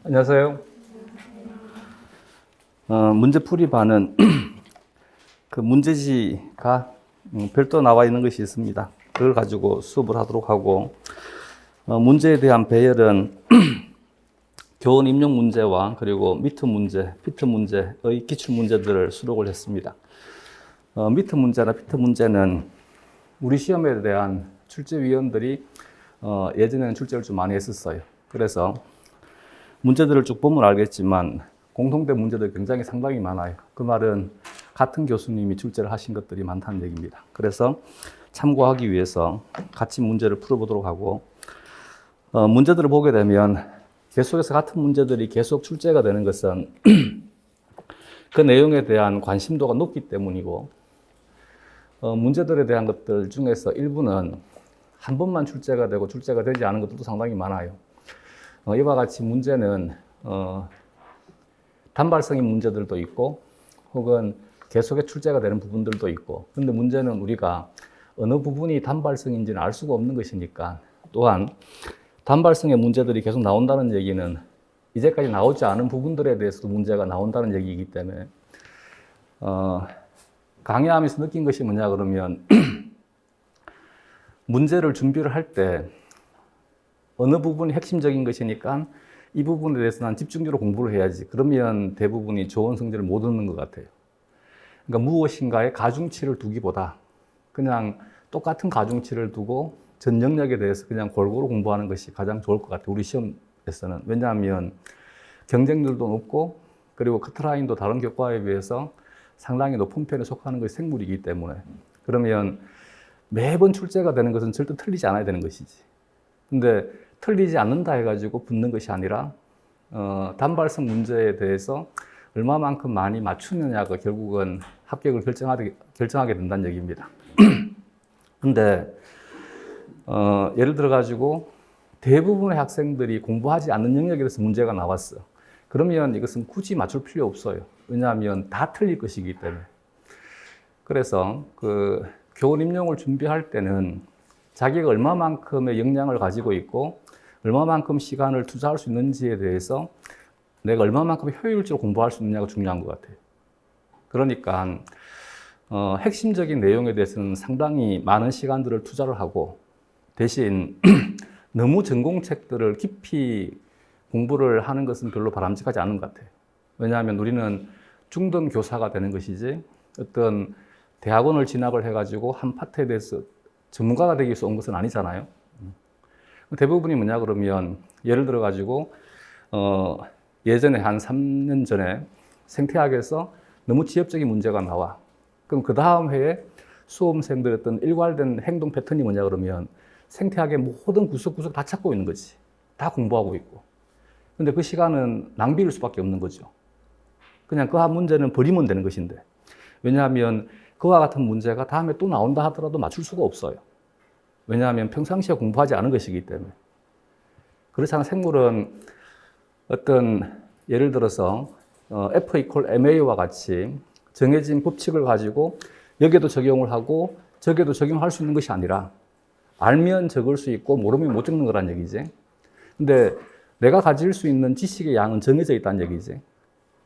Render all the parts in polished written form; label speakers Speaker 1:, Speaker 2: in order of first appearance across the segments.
Speaker 1: 안녕하세요. 문제풀이반은 그 문제지가 별도 나와 있는 것이 있습니다. 그걸 가지고 수업을 하도록 하고, 문제에 대한 배열은 교원 임용 문제와 그리고 미트 문제, 피트 문제의 기출 문제들을 수록을 했습니다. 미트 문제나 피트 문제는 우리 시험에 대한 출제위원들이 예전에는 출제를 좀 많이 했었어요. 그래서 문제들을 쭉 보면 알겠지만 공통된 문제들이 굉장히 상당히 많아요. 그 말은 같은 교수님이 출제를 하신 것들이 많다는 얘기입니다. 그래서 참고하기 위해서 같이 문제를 풀어보도록 하고, 문제들을 보게 되면 계속해서 같은 문제들이 계속 출제가 되는 것은 그 내용에 대한 관심도가 높기 때문이고, 문제들에 대한 것들 중에서 일부는 한 번만 출제가 되고 출제가 되지 않은 것들도 상당히 많아요. 이와 같이 문제는 단발성인 문제들도 있고 혹은 계속해 출제가 되는 부분들도 있고, 근데 문제는 우리가 어느 부분이 단발성인지는 알 수가 없는 것이니까, 또한 단발성의 문제들이 계속 나온다는 얘기는 이제까지 나오지 않은 부분들에 대해서도 문제가 나온다는 얘기이기 때문에 강의하면서 느낀 것이 뭐냐 그러면 문제를 준비를 할 때 어느 부분이 핵심적인 것이니까 이 부분에 대해서 난 집중적으로 공부를 해야지, 그러면 대부분이 좋은 성적을 못 얻는 것 같아요. 그러니까 무엇인가에 가중치를 두기보다 그냥 똑같은 가중치를 두고 전 영역에 대해서 그냥 골고루 공부하는 것이 가장 좋을 것 같아요, 우리 시험에서는. 왜냐하면 경쟁률도 높고 그리고 커트라인도 다른 교과에 비해서 상당히 높은 편에 속하는 것이 생물이기 때문에, 그러면 매번 출제가 되는 것은 절대 틀리지 않아야 되는 것이지. 근데 틀리지 않는다 해가지고 붙는 것이 아니라 단발성 문제에 대해서 얼마만큼 많이 맞추느냐가 결국은 합격을 결정하게 된다는 얘기입니다. 근데 예를 들어 가지고 대부분의 학생들이 공부하지 않는 영역에 대해서 문제가 나왔어. 그러면 이것은 굳이 맞출 필요 없어요. 왜냐하면 다 틀릴 것이기 때문에. 그래서 그 교원 임용을 준비할 때는 자기가 얼마만큼의 역량을 가지고 있고 얼마만큼 시간을 투자할 수 있는지에 대해서 내가 얼마만큼 효율적으로 공부할 수 있느냐가 중요한 것 같아요. 그러니까 핵심적인 내용에 대해서는 상당히 많은 시간들을 투자를 하고, 대신 너무 전공책들을 깊이 공부를 하는 것은 별로 바람직하지 않은 것 같아요. 왜냐하면 우리는 중등 교사가 되는 것이지 어떤 대학원을 진학을 해가지고 한 파트에 대해서 전문가가 되기 위해서 온 것은 아니잖아요. 대부분이 뭐냐 그러면 예를 들어 가지고 예전에 한 3년 전에 생태학에서 너무 지엽적인 문제가 나와. 그럼 그 다음 해에 수험생들의 어떤 일괄된 행동 패턴이 뭐냐 그러면 생태학의 모든 구석구석 다 찾고 있는 거지. 다 공부하고 있고. 근데 그 시간은 낭비일 수밖에 없는 거죠. 그냥 그 한 문제는 버리면 되는 것인데, 왜냐하면 그와 같은 문제가 다음에 또 나온다 하더라도 맞출 수가 없어요. 왜냐하면 평상시에 공부하지 않은 것이기 때문에. 그렇잖아. 생물은 어떤 예를 들어서 F equal ma와 같이 정해진 법칙을 가지고 여기에도 적용을 하고 저기에도 적용할 수 있는 것이 아니라 알면 적을 수 있고 모르면 못 적는 거란 얘기지. 근데 내가 가질 수 있는 지식의 양은 정해져 있다는 얘기지.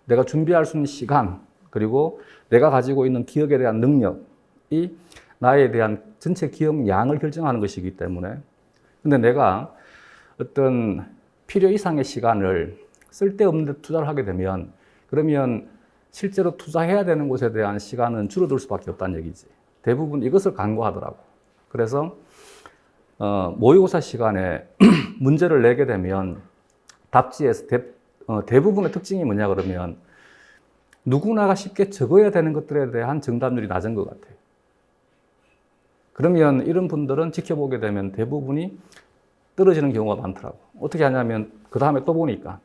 Speaker 1: 내가 준비할 수 있는 시간, 그리고 내가 가지고 있는 기억에 대한 능력이 나에 대한 전체 기억량을 결정하는 것이기 때문에, 근데 내가 어떤 필요 이상의 시간을 쓸데없는 데 투자를 하게 되면, 그러면 실제로 투자해야 되는 곳에 대한 시간은 줄어들 수밖에 없다는 얘기지. 대부분 이것을 간과하더라고. 그래서 모의고사 시간에 문제를 내게 되면 답지에서 대부분의 특징이 뭐냐 그러면 누구나가 쉽게 적어야 되는 것들에 대한 정답률이 낮은 것 같아요. 그러면 이런 분들은 지켜보게 되면 대부분이 떨어지는 경우가 많더라고. 어떻게 하냐면 그 다음에 또 보니까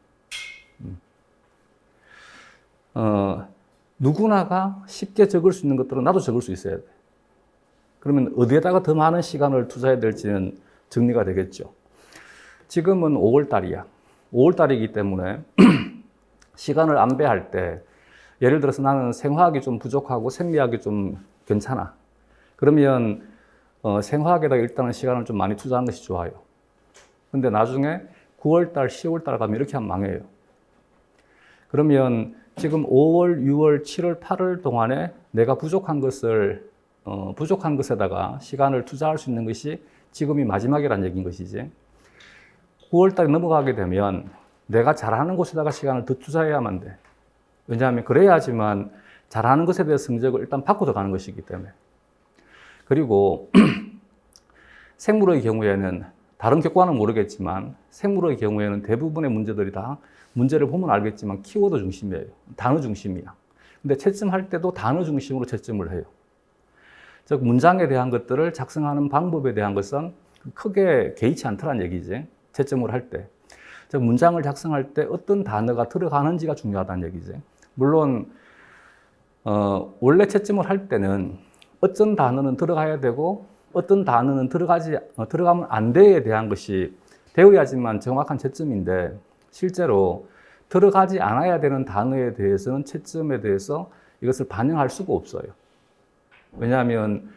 Speaker 1: 누구나가 쉽게 적을 수 있는 것들은 나도 적을 수 있어야 돼. 그러면 어디에다가 더 많은 시간을 투자해야 될지는 정리가 되겠죠. 지금은 5월달이야. 5월달이기 때문에 시간을 안배할 때 예를 들어서 나는 생화학이 좀 부족하고 생리학이 좀 괜찮아. 그러면 생화학에다 일단은 시간을 좀 많이 투자하는 것이 좋아요. 근데 나중에 9월달, 10월달 가면 이렇게 하면 망해요. 그러면 지금 5월, 6월, 7월, 8월 동안에 내가 부족한 것에다가 시간을 투자할 수 있는 것이 지금이 마지막이라는 얘기인 것이지. 9월 달에 넘어가게 되면 내가 잘하는 곳에다가 시간을 더 투자해야만 돼. 왜냐하면 그래야지만 잘하는 것에 대해서 성적을 일단 바꿔서 가는 것이기 때문에. 그리고 생물의 경우에는 다른 교과는 모르겠지만 생물의 경우에는 대부분의 문제들이 다 문제를 보면 알겠지만 키워드 중심이에요. 단어 중심이야. 근데 채점할 때도 단어 중심으로 채점을 해요. 즉 문장에 대한 것들을 작성하는 방법에 대한 것은 크게 개의치 않더란 얘기지. 채점을 할 때. 즉 문장을 작성할 때 어떤 단어가 들어가는지가 중요하다는 얘기지. 물론 원래 채점을 할 때는 어떤 단어는 들어가야 되고 어떤 단어는 들어가면 안 돼에 대한 것이 되어야지만 정확한 채점인데 실제로 들어가지 않아야 되는 단어에 대해서는 채점에 대해서 이것을 반영할 수가 없어요. 왜냐하면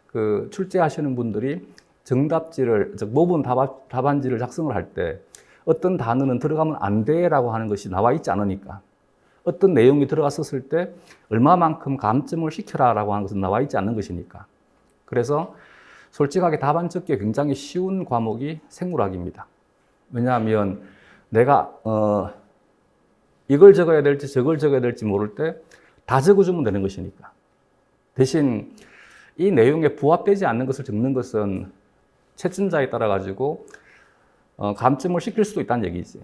Speaker 1: 그 출제하시는 분들이 정답지를, 즉 모분 답안지를 작성을 할 때 어떤 단어는 들어가면 안 돼라고 하는 것이 나와 있지 않으니까 어떤 내용이 들어갔었을 때 얼마만큼 감점을 시켜라라고 하는 것은 나와 있지 않는 것이니까. 그래서 솔직하게 답안 적기 굉장히 쉬운 과목이 생물학입니다. 왜냐하면 내가 이걸 적어야 될지 저걸 적어야 될지 모를 때 다 적어주면 되는 것이니까. 대신 이 내용에 부합되지 않는 것을 적는 것은 채점자에 따라 가지고 감점을 시킬 수도 있다는 얘기지.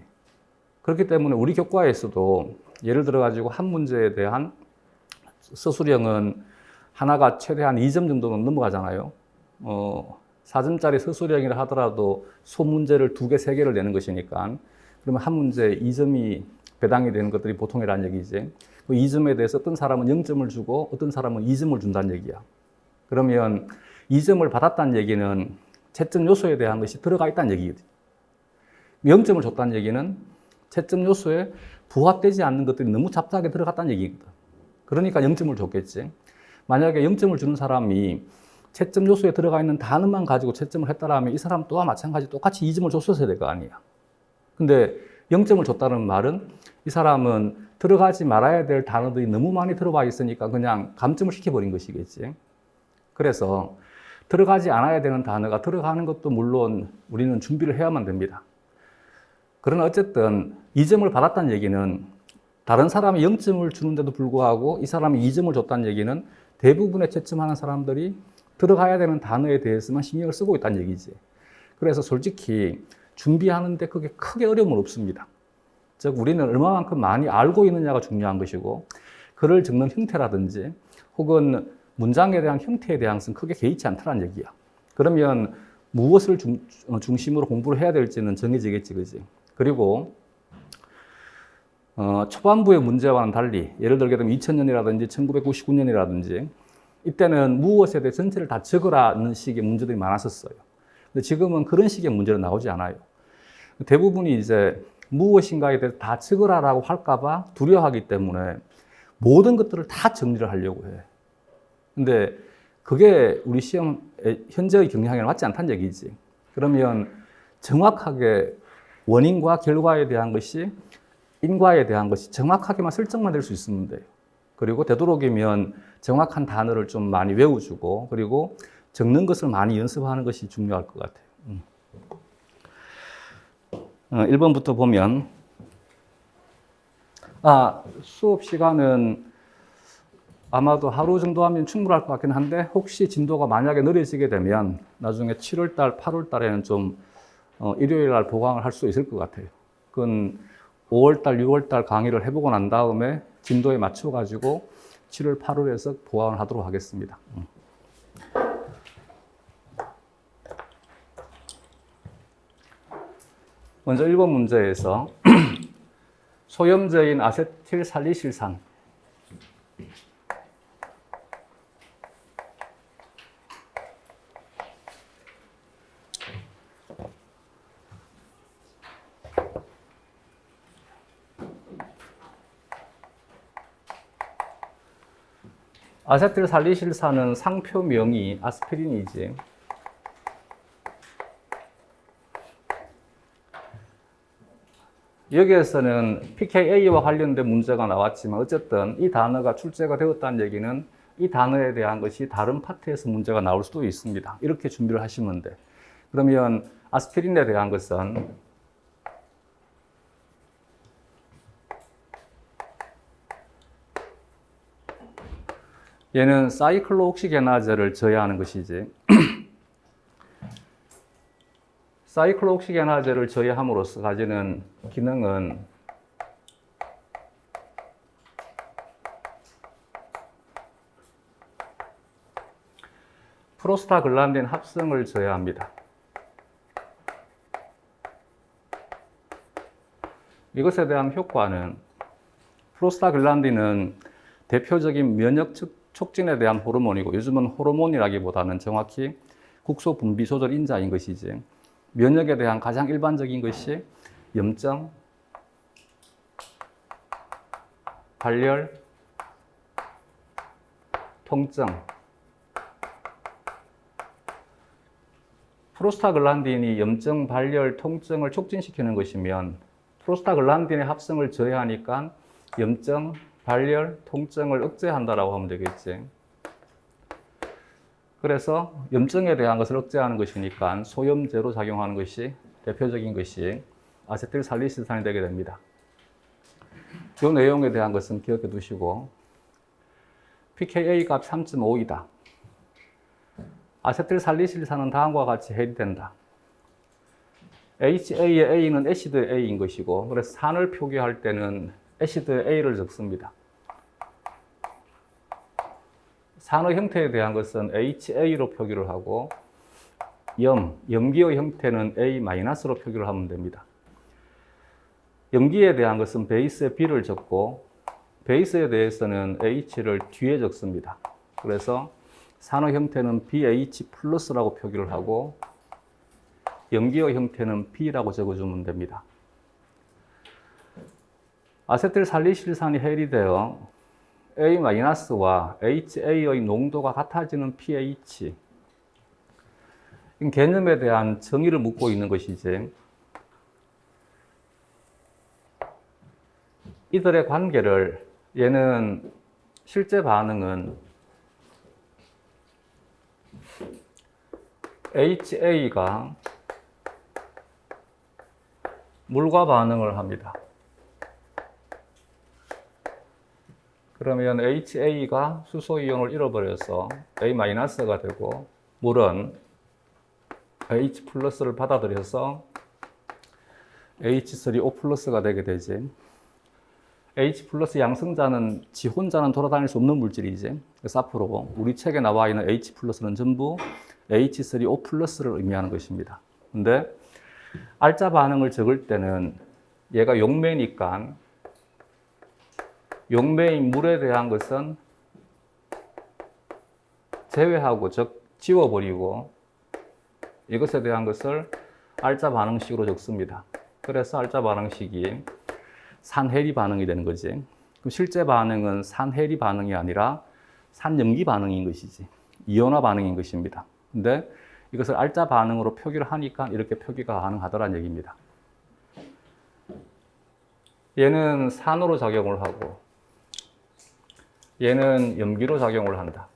Speaker 1: 그렇기 때문에 우리 교과에서도 예를 들어 가지고 한 문제에 대한 서술형은 하나가 최대한 2점 정도는 넘어가잖아요. 4점짜리 서술형이라 하더라도 소문제를 2개, 3개를 내는 것이니까 그러면 한 문제에 2점이 배당이 되는 것들이 보통이라는 얘기지. 그 2점에 대해서 어떤 사람은 0점을 주고 어떤 사람은 2점을 준다는 얘기야. 그러면 2점을 받았다는 얘기는 채점 요소에 대한 것이 들어가 있다는 얘기거든. 0점을 줬다는 얘기는 채점 요소에 부합되지 않는 것들이 너무 잡다하게 들어갔다는 얘기거든. 그러니까 0점을 줬겠지. 만약에 0점을 주는 사람이 채점 요소에 들어가 있는 단어만 가지고 채점을 했다라면 이 사람 또한 마찬가지 똑같이 2점을 줬어야 될 거 아니야. 근데 0점을 줬다는 말은 이 사람은 들어가지 말아야 될 단어들이 너무 많이 들어와 있으니까 그냥 감점을 시켜버린 것이겠지. 그래서 들어가지 않아야 되는 단어가 들어가는 것도 물론 우리는 준비를 해야만 됩니다. 그러나 어쨌든 2점을 받았다는 얘기는 다른 사람이 0점을 주는데도 불구하고 이 사람이 2점을 줬다는 얘기는 대부분의 채점하는 사람들이 들어가야 되는 단어에 대해서만 신경을 쓰고 있다는 얘기지. 그래서 솔직히 준비하는데 그게 크게 어려움은 없습니다. 즉 우리는 얼마만큼 많이 알고 있느냐가 중요한 것이고 글을 적는 형태라든지 혹은 문장에 대한 형태에 대한 것은 크게 개의치 않다는 얘기야. 그러면 무엇을 중심으로 공부를 해야 될지는 정해지겠지, 그지? 그리고 초반부의 문제와는 달리 예를 들게 되면 2000년이라든지 1999년이라든지 이때는 무엇에 대해 전체를 다 적으라는 식의 문제들이 많았었어요. 근데 지금은 그런 식의 문제는 나오지 않아요. 대부분이 이제 무엇인가에 대해서 다 적으라라고 할까봐 두려워하기 때문에 모든 것들을 다 정리를 하려고 해. 근데 그게 우리 시험의 현재의 경향에는 맞지 않다는 얘기지. 그러면 정확하게 원인과 결과에 대한 것이 인과에 대한 것이 정확하게만 설정만 될 수 있으면 돼요. 그리고 되도록이면 정확한 단어를 좀 많이 외워주고 그리고 적는 것을 많이 연습하는 것이 중요할 것 같아요. 1번부터 보면 수업 시간은 아마도 하루 정도 하면 충분할 것 같긴 한데 혹시 진도가 만약에 느려지게 되면 나중에 7월달, 8월달에는 좀 일요일 날 보강을 할 수 있을 것 같아요. 그건 5월달, 6월달 강의를 해보고 난 다음에 진도에 맞춰가지고 7월, 8월에서 보강을 하도록 하겠습니다. 먼저 1번 문제에서 소염제인 아세틸살리실산 아세틸살리실산은 상표명이 아스피린이지. 여기에서는 pKa와 관련된 문제가 나왔지만 어쨌든 이 단어가 출제가 되었다는 얘기는 이 단어에 대한 것이 다른 파트에서 문제가 나올 수도 있습니다. 이렇게 준비를 하시면 돼. 그러면 아스피린에 대한 것은 얘는 사이클로옥시게나제를 저해하는 것이지. 사이클로옥시게나제를 저해함으로써 가지는 기능은 프로스타글란딘 합성을 저해합니다. 이것에 대한 효과는 프로스타글란딘은 대표적인 면역 촉진에 대한 호르몬이고 요즘은 호르몬이라기보다는 정확히 국소 분비 조절 인자인 것이지 면역에 대한 가장 일반적인 것이 염증, 발열, 통증. 프로스타글란딘이 염증, 발열, 통증을 촉진시키는 것이면 프로스타글란딘의 합성을 저해하니까 염증, 발열, 통증을 억제한다라고 하면 되겠지. 그래서 염증에 대한 것을 억제하는 것이니까 소염제로 작용하는 것이 대표적인 것이 아세틸살리실산이 되게 됩니다. 이 내용에 대한 것은 기억해 두시고 pKa 값 3.5이다. 아세틸살리실산은 다음과 같이 해리된다. HA의 A는 애시드 A인 것이고 그래서 산을 표기할 때는 애시드 A를 적습니다. 산의 형태에 대한 것은 HA로 표기를 하고 염기의 형태는 A-로 표기를 하면 됩니다. 염기에 대한 것은 베이스에 B를 적고 베이스에 대해서는 H를 뒤에 적습니다. 그래서 산의 형태는 BH+라고 표기를 하고 염기의 형태는 B라고 적어주면 됩니다. 아세틸살리실산이 해리되어 A-와 HA의 농도가 같아지는 pH. 이 개념에 대한 정의를 묻고 있는 것이지. 이들의 관계를 얘는 실제 반응은 HA가 물과 반응을 합니다. 그러면 HA가 수소이온을 잃어버려서 A-가 되고 물은 H+를 받아들여서 H3O+가 되게 되지. H+ 양성자는 지 혼자는 돌아다닐 수 없는 물질이지. 그래서 앞으로 우리 책에 나와 있는 H+는 전부 H3O+를 의미하는 것입니다. 근데 알자 반응을 적을 때는 얘가 용매니까 용매인 물에 대한 것은 제외하고 즉 지워버리고 이것에 대한 것을 알자 반응식으로 적습니다. 그래서 알자 반응식이 산해리 반응이 되는 거지. 그럼 실제 반응은 산해리 반응이 아니라 산염기 반응인 것이지. 이온화 반응인 것입니다. 근데 이것을 알자 반응으로 표기를 하니까 이렇게 표기가 가능하더란 얘기입니다. 얘는 산으로 작용을 하고 얘는 염기로 작용을 한다.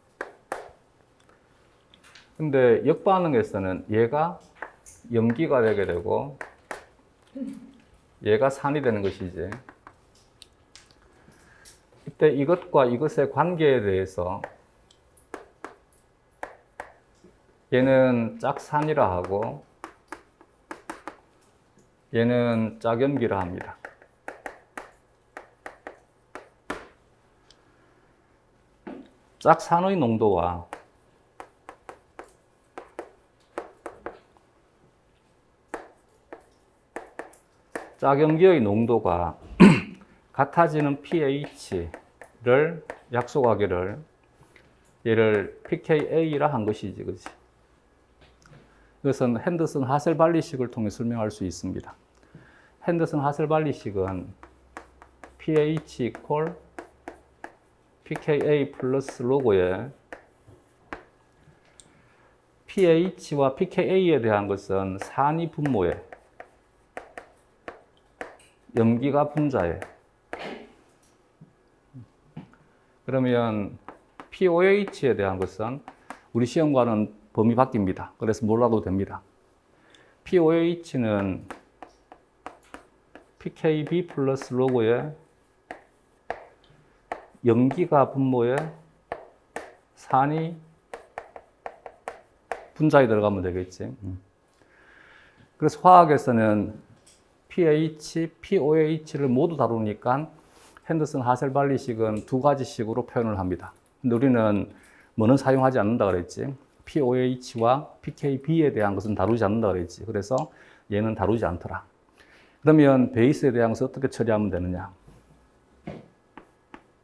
Speaker 1: 근데 역반응에서는 얘가 염기가 되게 되고 얘가 산이 되는 것이지. 이때 이것과 이것의 관계에 대해서 얘는 짝산이라 하고 얘는 짝염기라 합니다. 짝산의 농도와 짝염기의 농도가 같아지는 pH를 약속하기를 얘를 pKa라 한 것이지, 그렇지? 이것은 핸더슨 하셀발리식을 통해 설명할 수 있습니다. 핸더슨 하셀발리식은 pH equal pKa 플러스 로고에 pH와 pKa에 대한 것은 산이 분모에 염기가 분자에. 그러면 POH에 대한 것은 우리 시험과는 범위 바뀝니다. 그래서 몰라도 됩니다. POH는 PKB 플러스 로그에 염기가 분모에 산이 분자에 들어가면 되겠지. 그래서 화학에서는 pH, POH를 모두 다루니까 핸더슨 하셀발리식은 두 가지식으로 표현을 합니다. 근데 우리는 뭐는 사용하지 않는다 그랬지. POH와 PKB에 대한 것은 다루지 않는다 그랬지. 그래서 얘는 다루지 않더라. 그러면 베이스에 대한 것을 어떻게 처리하면 되느냐?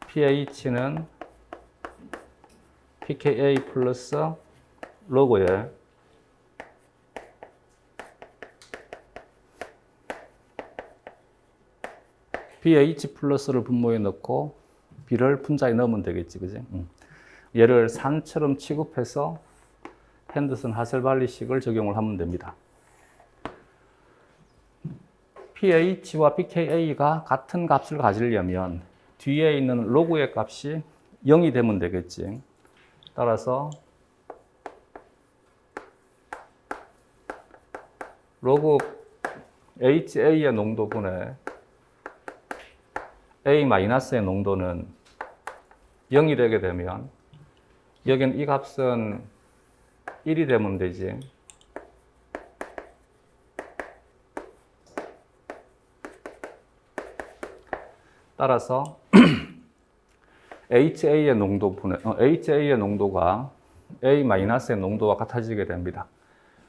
Speaker 1: pH는 pKa 플러스 로그에 pH 플러스를 분모에 넣고 B를 분자에 넣으면 되겠지, 그지? 얘를 산처럼 취급해서 핸더슨 하셀발리식을 적용을 하면 됩니다. pH와 pKa가 같은 값을 가지려면 뒤에 있는 로그의 값이 0이 되면 되겠지. 따라서 로그 HA의 농도분의 A-의 농도는 0이 되게 되면 여기는 이 값은 1이 되면 되지. 따라서 HA의 농도가 A-의 농도와 같아지게 됩니다.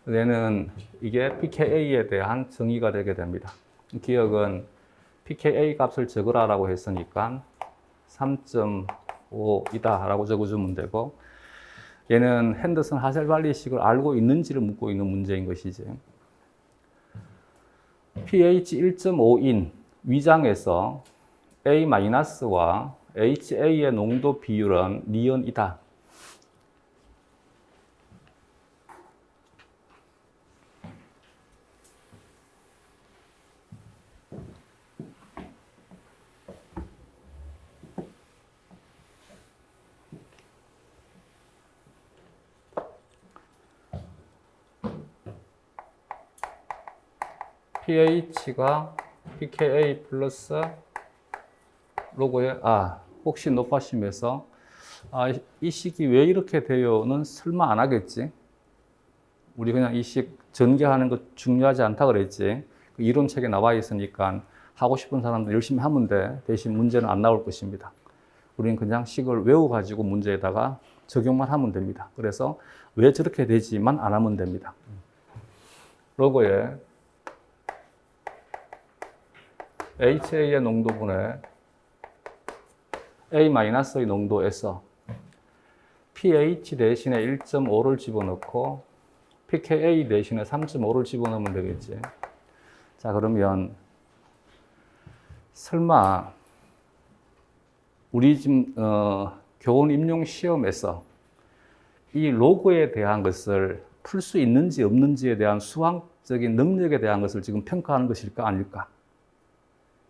Speaker 1: 얘는 이게 pKa에 대한 정의가 되게 됩니다. 기억은 pKa 값을 적으라고 했으니까 3.5이다 라고 적어주면 되고, 얘는 핸더슨 하셀발리식을 알고 있는지를 묻고 있는 문제인 것이지. pH 1.5인 위장에서 A-와 HA의 농도 비율은 니은이다. pH가 pKa 플러스 로그에, 혹시 높아심에서, 이 식이 왜 이렇게 돼요는 설마 안 하겠지? 우리 그냥 이 식 전개하는 거 중요하지 않다 그랬지? 그 이론책에 나와 있으니까 하고 싶은 사람들 열심히 하면 돼. 대신 문제는 안 나올 것입니다. 우리는 그냥 식을 외워가지고 문제에다가 적용만 하면 됩니다. 그래서 왜 저렇게 되지만 안 하면 됩니다. 로그에 HA의 농도분의 A-의 농도에서 pH 대신에 1.5를 집어넣고 pKa 대신에 3.5를 집어넣으면 되겠지. 자, 그러면 설마 우리 지금 교원 임용 시험에서 이 로그에 대한 것을 풀 수 있는지 없는지에 대한 수학적인 능력에 대한 것을 지금 평가하는 것일까 아닐까?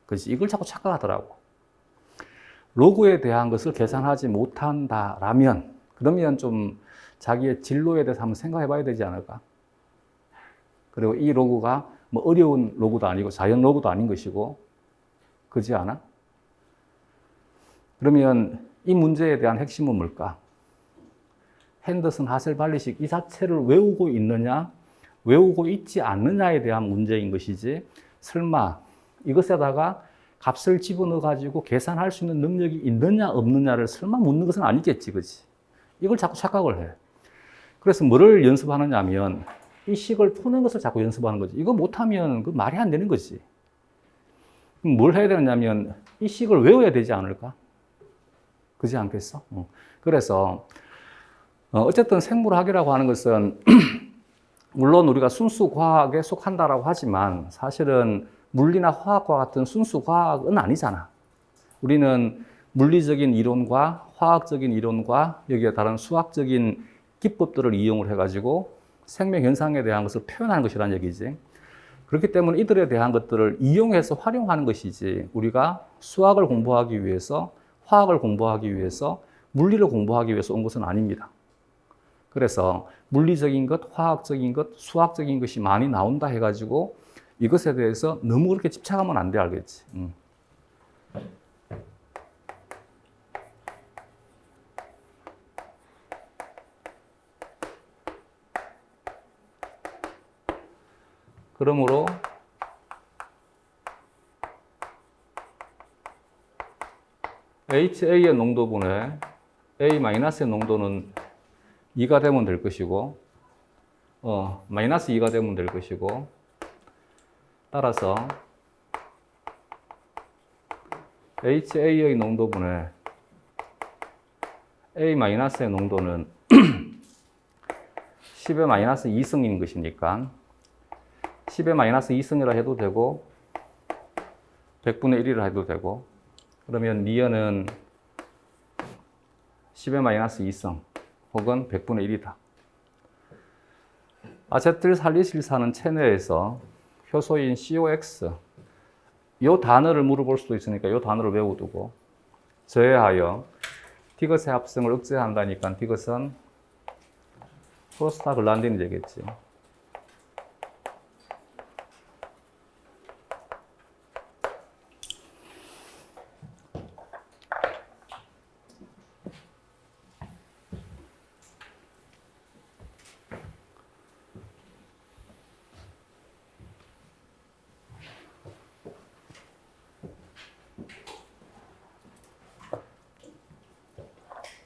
Speaker 1: 그렇지. 이걸 자꾸 착각하더라고. 로그에 대한 것을 계산하지 못한다라면, 그러면 좀 자기의 진로에 대해서 한번 생각해 봐야 되지 않을까? 그리고 이 로그가 뭐 어려운 로그도 아니고 자연 로그도 아닌 것이고, 그렇지 않아? 그러면 이 문제에 대한 핵심은 뭘까? 핸더슨 하셀발리식 이 자체를 외우고 있느냐, 외우고 있지 않느냐에 대한 문제인 것이지, 설마 이것에다가 값을 집어넣어 가지고 계산할 수 있는 능력이 있느냐 없느냐를 설마 묻는 것은 아니겠지, 그렇지? 이걸 자꾸 착각을 해. 그래서 뭐를 연습하느냐 하면 이 식을 푸는 것을 자꾸 연습하는 거지. 이거 못하면 그 말이 안 되는 거지. 그럼 뭘 해야 되느냐면 이 식을 외워야 되지 않을까? 그렇지 않겠어? 그래서 어쨌든 생물학이라고 하는 것은 물론 우리가 순수 과학에 속한다라고 하지만 사실은 물리나 화학과 같은 순수 과학은 아니잖아. 우리는 물리적인 이론과 화학적인 이론과 여기에 다른 수학적인 기법들을 이용을 해가지고 생명 현상에 대한 것을 표현하는 것이라는 얘기지. 그렇기 때문에 이들에 대한 것들을 이용해서 활용하는 것이지 우리가 수학을 공부하기 위해서, 화학을 공부하기 위해서, 물리를 공부하기 위해서 온 것은 아닙니다. 그래서 물리적인 것, 화학적인 것, 수학적인 것이 많이 나온다 해가지고 이것에 대해서 너무 그렇게 집착하면 안 돼, 알겠지? 그러므로 HA의 농도분의 A-의 농도는 2가 되면 될 것이고, 마이너스 2가 되면 될 것이고, 따라서 HA의 농도분의 A-의 농도는 10의 마이너스 2승인 것이니까 10의 마이너스 2승이라 해도 되고 100분의 1이라 해도 되고, 그러면 니은은 10의 마이너스 2승 혹은 100분의 1이다. 아세틸살리실산은 체내에서 효소인 COX, 이 단어를 물어볼 수도 있으니까 이 단어를 외워두고, 저해하여 디귿의 합성을 억제한다니까 디귿은 프로스타글란딘이 되겠지.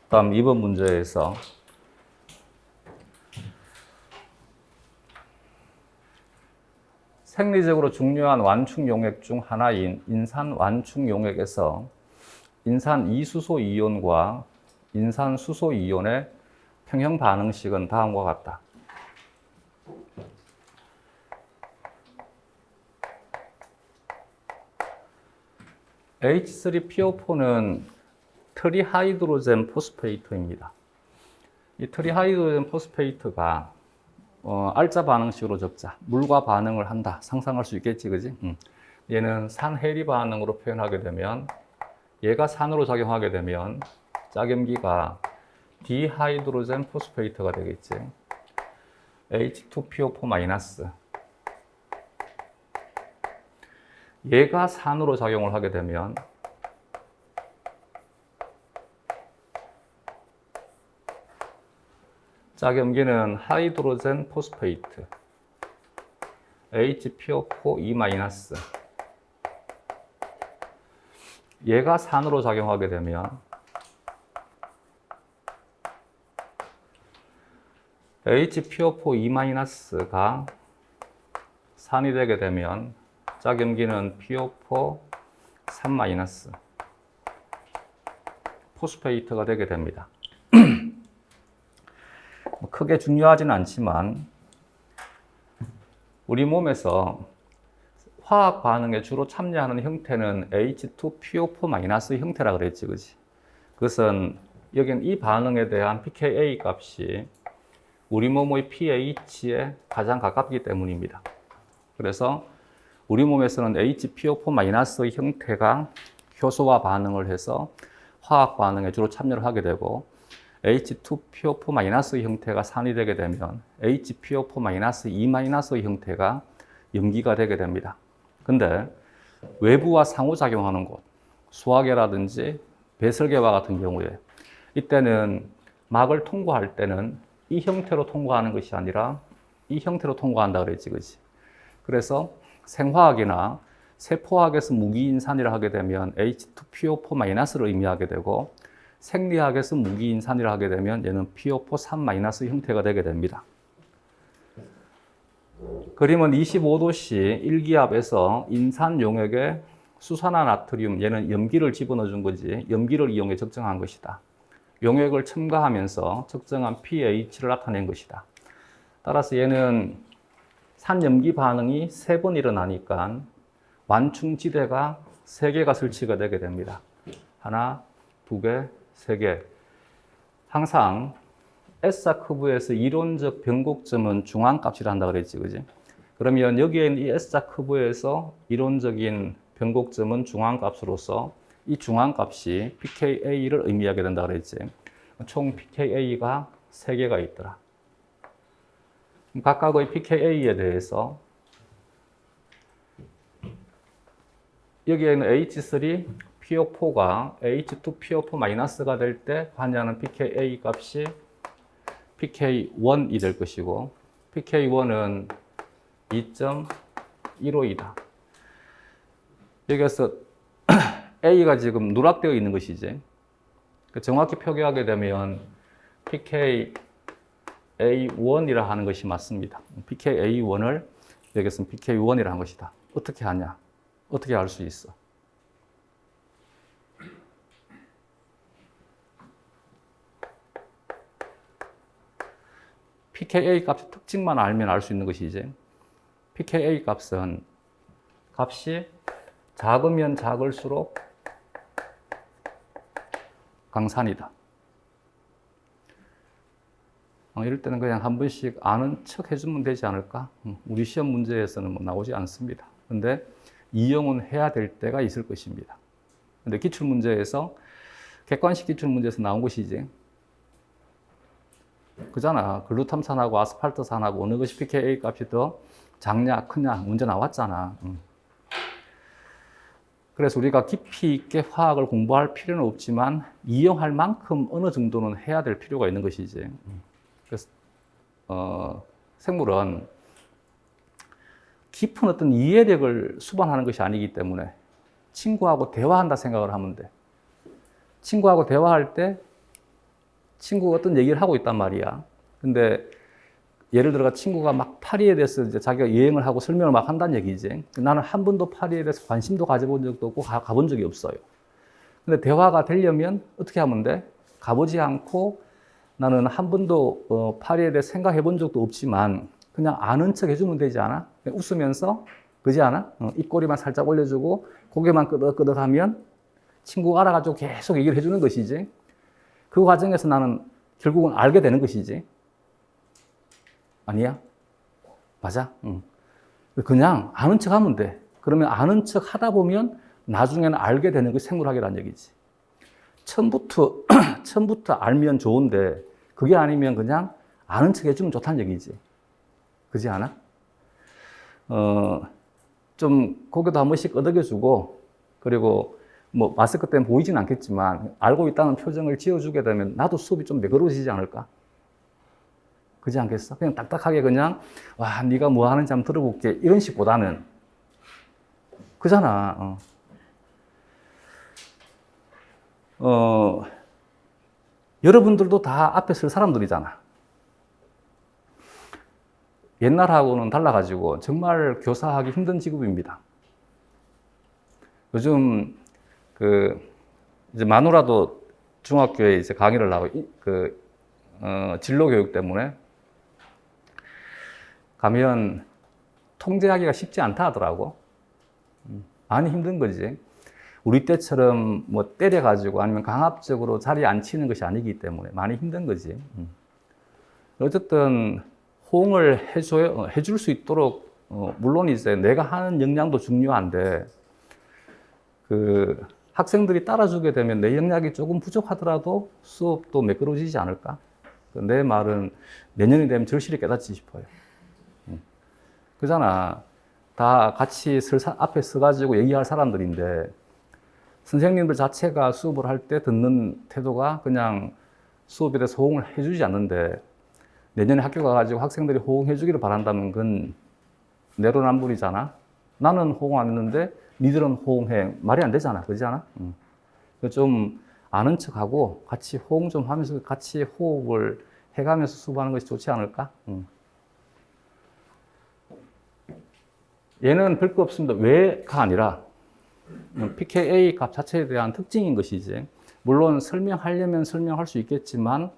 Speaker 1: 다음 2번 문제에서 생리적으로 중요한 완충 용액 중 하나인 인산 완충 용액에서 인산 이수소 이온과 인산 수소 이온의 평형 반응식은 다음과 같다. H3PO4는 트리하이드로젠 포스페이트입니다. 이 트리하이드로젠 포스페이트가 알자 반응식으로 적자, 물과 반응을 한다, 상상할 수 있겠지, 그지? 얘는 산해리 반응으로 표현하게 되면, 얘가 산으로 작용하게 되면 짝염기가 디하이드로젠 포스페이트가 되겠지. H2PO4-. 얘가 산으로 작용을 하게 되면 짝염기는 하이드로젠 포스페이트 HPO4-. 얘가 산으로 작용하게 되면 HPO4-가 산이 되게 되면 짝염기는 PO4-3- 포스페이트가 되게 됩니다. 크게 중요하지는 않지만 우리 몸에서 화학 반응에 주로 참여하는 형태는 H2PO4- 형태라 그랬지, 그지? 그것은 여기는 이 반응에 대한 pKa 값이 우리 몸의 pH에 가장 가깝기 때문입니다. 그래서 우리 몸에서는 HPO4- 형태가 효소와 반응을 해서 화학 반응에 주로 참여를 하게 되고, H2PO4- 형태가 산이 되게 되면 HPO4-2- 형태가 염기가 되게 됩니다. 근데 외부와 상호작용하는 곳, 소화계라든지 배설계와 같은 경우에 이때는 막을 통과할 때는 이 형태로 통과하는 것이 아니라 이 형태로 통과한다 그랬지, 그지? 그래서 생화학이나 세포학에서 무기인산이라 하게 되면 H2PO4- 의미하게 되고, 생리학에서 무기인산이라 하게 되면 얘는 PO4-3- 형태가 되게 됩니다. 그림은 25도씨 1기압에서 인산 용액에 수산화 나트륨, 얘는 염기를 집어넣어 준 거지, 염기를 이용해 적정한 것이다. 용액을 첨가하면서 적정한 pH를 나타낸 것이다. 따라서 얘는 산염기 반응이 3번 일어나니까 완충지대가 3개가 설치가 되게 됩니다. 하나, 2개, 3개. 항상 S자 커브에서 이론적 변곡점은 중앙값이라 한다 그랬지, 그지? 그러면 여기에 있는 이 S자 커브에서 이론적인 변곡점은 중앙값으로서 이 중앙값이 pKa를 의미하게 된다 그랬지. 총 pKa가 3개가 있더라. 각각의 pKa에 대해서 여기에 있는 H3 PO4가 H2 PO4- 될 때 관여하는 pKa 값이 pK1이 될 것이고 pK1은 2.15이다. 여기서 A가 지금 누락되어 있는 것이지. 정확히 표기하게 되면 pKa1이라 하는 것이 맞습니다. pKa1을 여기서는 pK1이라 한 것이다. 어떻게 하냐? 어떻게 알 수 있어? pKa 값의 특징만 알면 알 수 있는 것이지. pKa 값은 값이 작으면 작을수록 강산이다. 이럴 때는 그냥 한 번씩 아는 척 해주면 되지 않을까? 우리 시험 문제에서는 뭐 나오지 않습니다. 근데 이용은 해야 될 때가 있을 것입니다. 근데 기출문제에서, 객관식 기출문제에서 나온 것이지. 그잖아. 글루탐산하고 아스팔트산하고 어느 것이 pKa 값이 더 작냐, 크냐, 문제 나왔잖아. 그래서 우리가 깊이 있게 화학을 공부할 필요는 없지만 이용할 만큼 어느 정도는 해야 될 필요가 있는 것이지. 그래서 생물은 깊은 어떤 이해력을 수반하는 것이 아니기 때문에 친구하고 대화한다 생각을 하면 돼. 친구하고 대화할 때 친구가 어떤 얘기를 하고 있단 말이야. 근데 예를 들어 친구가 막 파리에 대해서 이제 자기가 여행을 하고 설명을 막 한다는 얘기지. 나는 한 번도 파리에 대해서 관심도 가져본 적도 없고 가본 적이 없어요. 근데 대화가 되려면 어떻게 하면 돼? 가보지 않고 나는 한 번도 파리에 대해서 생각해 본 적도 없지만 그냥 아는 척 해주면 되지 않아? 웃으면서, 그지 않아? 입꼬리만 살짝 올려주고 고개만 끄덕끄덕 하면 친구가 알아가지고 계속 얘기를 해주는 것이지. 그 과정에서 나는 결국은 알게 되는 것이지. 아니야? 맞아? 응. 그냥 아는 척 하면 돼. 그러면 아는 척 하다 보면 나중에는 알게 되는 게 생물학이라는 얘기지. 처음부터 알면 좋은데 그게 아니면 그냥 아는 척 해주면 좋다는 얘기지. 그지 않아? 좀 고개도 한 번씩 끄덕여주고, 그리고 뭐 마스크 때문에 보이진 않겠지만 알고 있다는 표정을 지어주게 되면 나도 수업이 좀 매끄러워지지 않을까? 그지 않겠어? 그냥 딱딱하게 그냥 와, 네가 뭐 하는지 한번 들어볼게 이런 식보다는, 그잖아. 여러분들도 다 앞에 설 사람들이잖아. 옛날하고는 달라가지고 정말 교사하기 힘든 직업입니다. 요즘 이제 마누라도 중학교에 이제 강의를 하고 진로 교육 때문에 가면 통제하기가 쉽지 않다 하더라고. 많이 힘든 거지. 우리 때처럼 뭐 때려가지고 아니면 강압적으로 자리에 앉히는 것이 아니기 때문에 많이 힘든 거지. 어쨌든 호응을 해줄 수 있도록, 물론 이제 내가 하는 역량도 중요한데, 학생들이 따라주게 되면 내 역량이 조금 부족하더라도 수업도 매끄러워지지 않을까? 내 말은 내년이 되면 절실히 깨닫지 싶어요. 그잖아. 다 같이 앞에 서가지고 얘기할 사람들인데, 선생님들 자체가 수업을 할 때 듣는 태도가 그냥 수업에 대해서 호응을 해주지 않는데, 내년에 학교 가가지고 학생들이 호응해주기를 바란다면 그건 내로남불이잖아. 나는 호응 안 했는데 니들은 호응해. 말이 안 되잖아. 그러지 않아? 좀 아는 척하고 같이 호응 좀 하면서 같이 호흡을 해가면서 수업하는 것이 좋지 않을까? 얘는 별거 없습니다. 왜가 아니라 pKa 값 자체에 대한 특징인 것이지. 물론 설명하려면 설명할 수 있겠지만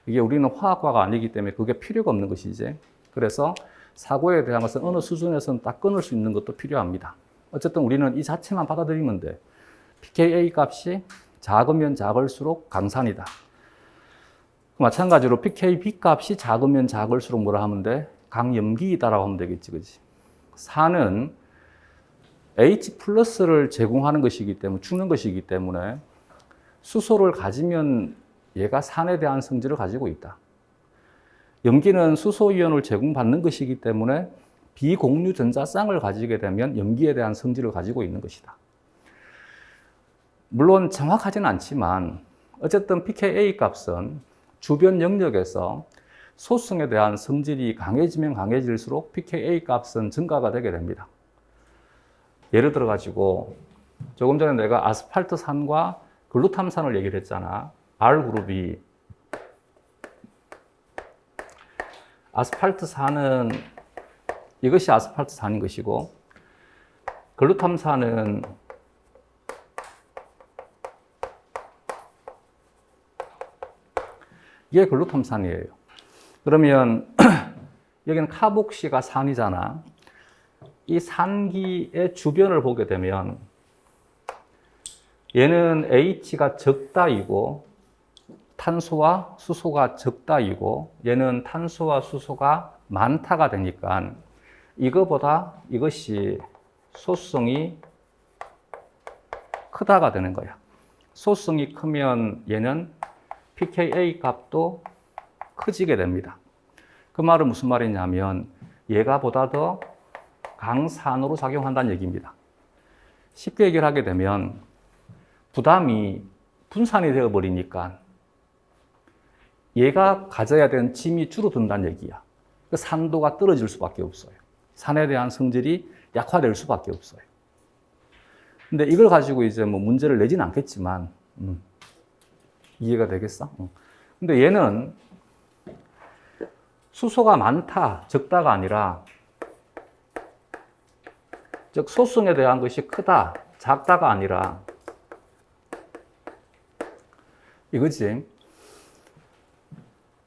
Speaker 1: 이게 우리는 화학과가 아니기 때문에 그게 필요가 없는 것이지. 그래서 사고에 대한 것은 어느 수준에서는 딱 끊을 수 있는 것도 필요합니다. 어쨌든 우리는 이 자체만 받아들이면 돼. pKa 값이 작으면 작을수록 강산이다. 마찬가지로 pKb 값이 작으면 작을수록 뭐라 하면 돼? 강염기이다라고 하면 되겠지, 그지? 산은 H 플러스를 제공하는 것이기 때문에, 주는 것이기 때문에 수소를 가지면 얘가 산에 대한 성질을 가지고 있다. 염기는 수소 이온을 제공받는 것이기 때문에 비공유 전자쌍을 가지게 되면 염기에 대한 성질을 가지고 있는 것이다. 물론 정확하지는 않지만 어쨌든 pKa 값은 주변 영역에서 소수성에 대한 성질이 강해지면 강해질수록 pKa 값은 증가가 되게 됩니다. 예를 들어 가지고 조금 전에 내가 아스팔트산과 글루탐산을 얘기를 했잖아. R그룹이 아스팔트산은 이것이 아스팔트산인 것이고 글루탐산은 이게 글루탐산이에요. 그러면 여기는 카복시가 산이잖아. 이 산기의 주변을 보게 되면 얘는 H가 적다이고 탄소와 수소가 적다이고 얘는 탄소와 수소가 많다가 되니까 이거보다 이것이 소수성이 크다가 되는 거야. 소수성이 크면 얘는 pKa 값도 커지게 됩니다. 그 말은 무슨 말이냐면 얘가 보다 더 강산으로 작용한다는 얘기입니다. 쉽게 얘기를 하게 되면 부담이 분산이 되어버리니까 얘가 가져야 되는 짐이 줄어든다는 얘기야. 그 산도가 떨어질 수밖에 없어요. 산에 대한 성질이 약화될 수밖에 없어요. 근데 이걸 가지고 이제 뭐 문제를 내지는 않겠지만, 이해가 되겠어? 근데 얘는 수소가 많다, 적다가 아니라, 즉, 소수성에 대한 것이 크다, 작다가 아니라, 이거지.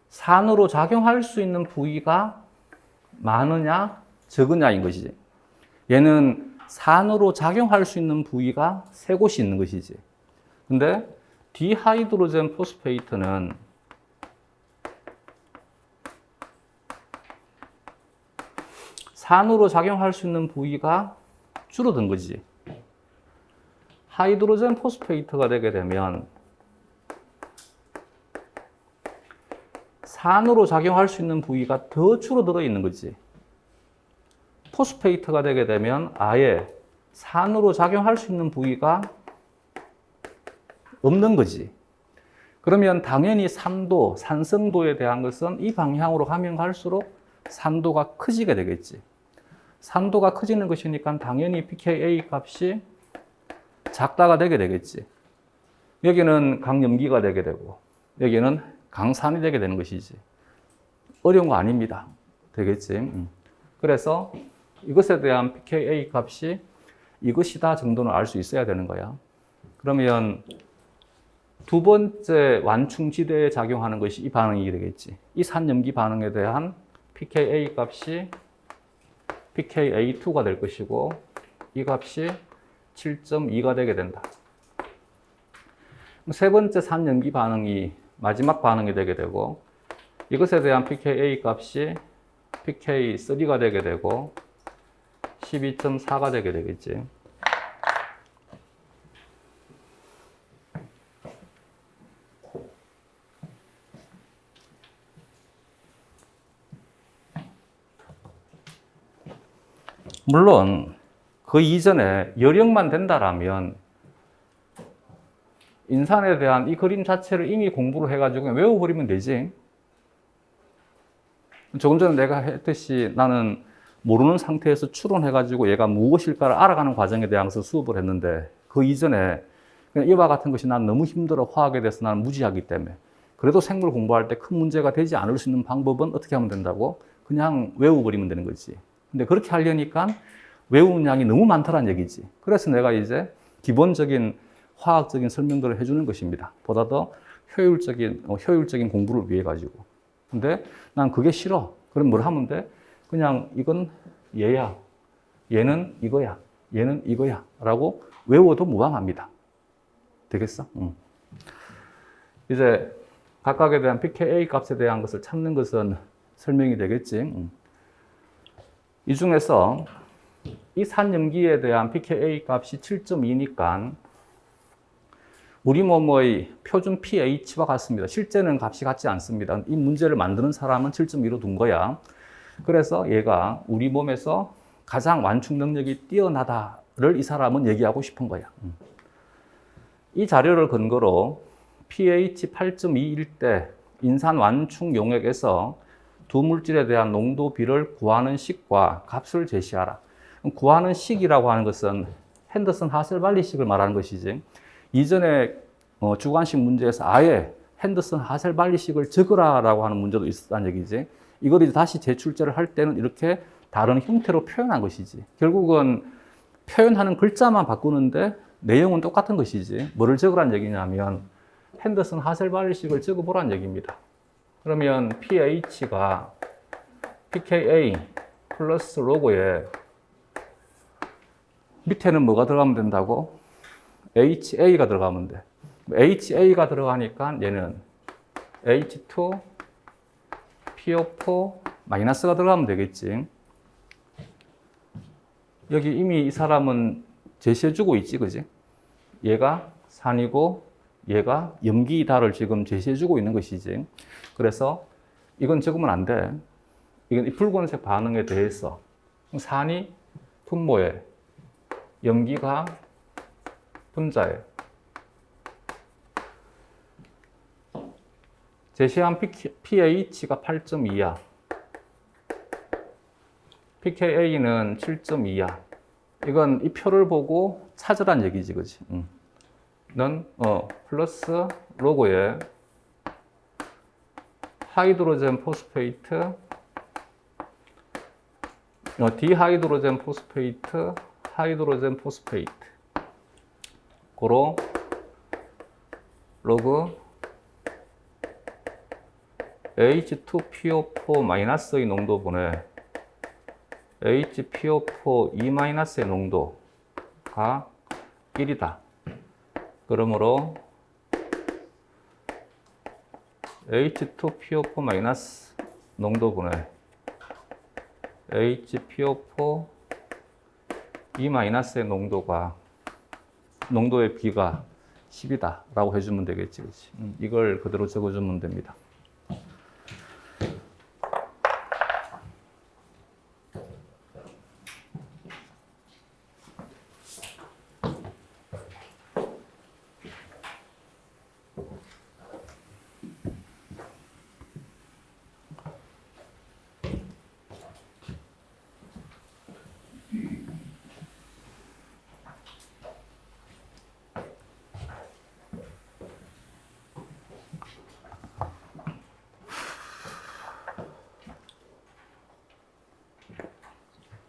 Speaker 1: 산으로 작용할 수 있는 부위가 많으냐, 적으냐인 것이지. 얘는 산으로 작용할 수 있는 부위가 세 곳이 있는 것이지. 근데 디하이드로젠 포스페이트는 산으로 작용할 수 있는 부위가 줄어든 거지. 하이드로젠 포스페이트가 되게 되면 산으로 작용할 수 있는 부위가 더 줄어들어 있는 거지. 포스페이트가 되게 되면 아예 산으로 작용할 수 있는 부위가 없는 거지. 그러면 당연히 산도, 산성도에 대한 것은 이 방향으로 가면 갈수록 산도가 커지게 되겠지. 산도가 커지는 것이니까 당연히 pKa 값이 작다가 되게 되겠지. 여기는 강염기가 되게 되고 여기는 강산이 되게 되는 것이지. 어려운 거 아닙니다. 되겠지. 그래서 이것에 대한 pKa 값이 이것이다 정도는 알 수 있어야 되는 거야. 그러면 두 번째 완충지대에 작용하는 것이 이 반응이 되겠지. 이 산염기 반응에 대한 pKa 값이 pKa2가 될 것이고 이 값이 7.2가 되게 된다. 세 번째 산염기 반응이 마지막 반응이 되게 되고 이것에 대한 pKa 값이 pK3가 되게 되고 12.4가 되게 되겠지. 물론 그 이전에 열역만 된다라면 인산에 대한 이 그림 자체를 이미 공부를 해가지고 그냥 외워버리면 되지. 조금 전에 내가 했듯이 나는 모르는 상태에서 추론해가지고 얘가 무엇일까를 알아가는 과정에 대해서 수업을 했는데 그 이전에 그냥 이와 같은 것이 난 너무 힘들어 화학에 대해서 나는 무지하기 때문에 그래도 생물 공부할 때 큰 문제가 되지 않을 수 있는 방법은 어떻게 하면 된다고? 그냥 외워버리면 되는 거지. 근데 그렇게 하려니까 외우는 양이 너무 많다는 얘기지. 그래서 내가 이제 기본적인 화학적인 설명들을 해주는 것입니다. 보다 더 효율적인 공부를 위해 가지고. 근데 난 그게 싫어. 그럼 뭘 하면 돼? 그냥 이건 얘야. 얘는 이거야. 얘는 이거야. 라고 외워도 무방합니다. 되겠어? 이제 각각에 대한 pKa 값에 대한 것을 찾는 것은 설명이 되겠지. 이 중에서 이 산염기에 대한 pKa 값이 7.2니까 우리 몸의 표준 pH와 같습니다. 실제는 값이 같지 않습니다. 이 문제를 만드는 사람은 7.2로 둔 거야. 그래서 얘가 우리 몸에서 가장 완충 능력이 뛰어나다를 이 사람은 얘기하고 싶은 거야. 이 자료를 근거로 pH 8.2일 때 인산 완충 용액에서 두 물질에 대한 농도비를 구하는 식과 값을 제시하라. 구하는 식이라고 하는 것은 핸더슨 하셀발리식을 말하는 것이지, 이전에 주관식 문제에서 아예 핸더슨 하셀발리식을 적으라라고 하는 문제도 있었다는 얘기지. 이걸 이제 다시 재출제를 할 때는 이렇게 다른 형태로 표현한 것이지. 결국은 표현하는 글자만 바꾸는데 내용은 똑같은 것이지. 뭐를 적으라는 얘기냐면 핸더슨 하셀발리식을 적어보라는 얘기입니다. 그러면 pH가 pKa 플러스 로그에 밑에는 뭐가 들어가면 된다고? HA가 들어가면 돼. HA가 들어가니까 얘는 H2, PO4 마이너스가 들어가면 되겠지. 여기 이미 이 사람은 제시해주고 있지, 그지? 얘가 산이고 얘가 염기이다를 지금 제시해주고 있는 것이지. 그래서 이건 적으면 안 돼. 이건 이 붉은색 반응에 대해서 산이 분모에, 염기가 분자에, 제시한 pH가 8.2야. pKa는 7.2야. 이건 이 표를 보고 찾으란 얘기지, 그지? 는 플러스 로그에 하이드로젠 포스페이트, 디하이드로젠 포스페이트, 하이드로젠 포스페이트, 고로 로그 H2PO4- 의 농도분의 HPO4- 의 농도가 1이다. 그러므로 H2PO4- 농도분의 HPO4- 의 농도의 비가 10이다 라고 해주면 되겠지, 그치? 이걸 그대로 적어주면 됩니다.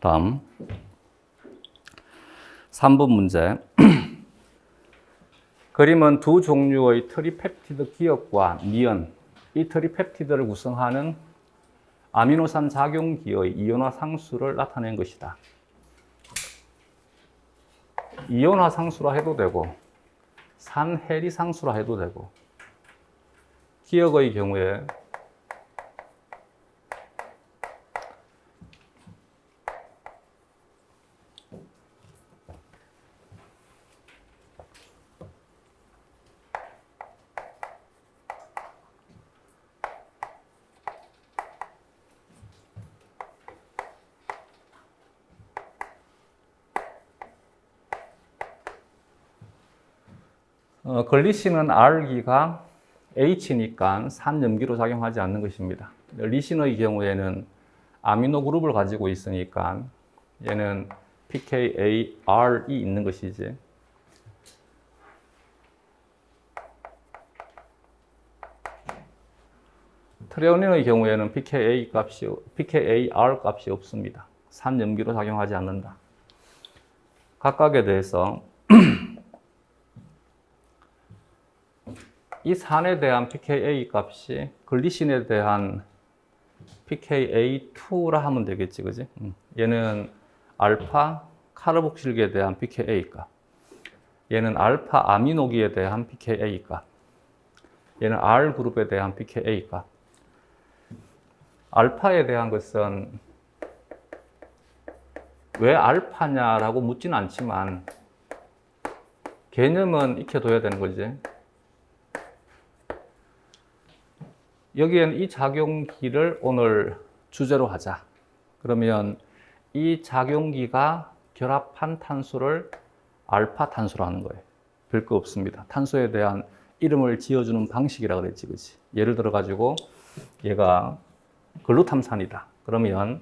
Speaker 1: 다음 3번 문제. 그림은 두 종류의 트리펩티드 기역과 미연, 이 트리펩티드를 구성하는 아미노산 작용기의 이온화 상수를 나타낸 것이다. 이온화 상수라 해도 되고 산해리 상수라 해도 되고, 기역의 경우에 글리신은 R기가 H니까 산염기로 작용하지 않는 것입니다. 리신의 경우에는 아미노 그룹을 가지고 있으니까 얘는 pKaR이 있는 것이지. 트레오닌의 경우에는 pKar 값이 없습니다. 산염기로 작용하지 않는다. 각각에 대해서 이 산에 대한 pKa 값이 글리신에 대한 pKa2라 하면 되겠지, 그지? 얘는 알파 카르복실기에 대한 pKa 값, 얘는 알파 아미노기에 대한 pKa 값, 얘는 R 그룹에 대한 pKa 값. 알파에 대한 것은 왜 알파냐라고 묻지는 않지만 개념은 익혀둬야 되는 거지. 여기에는 이 작용기를 오늘 주제로 하자. 그러면 이 작용기가 결합한 탄소를 알파 탄소로 하는 거예요. 별거 없습니다. 탄소에 대한 이름을 지어주는 방식이라 그랬지, 그치? 예를 들어 가지고 얘가 글루탐산이다. 그러면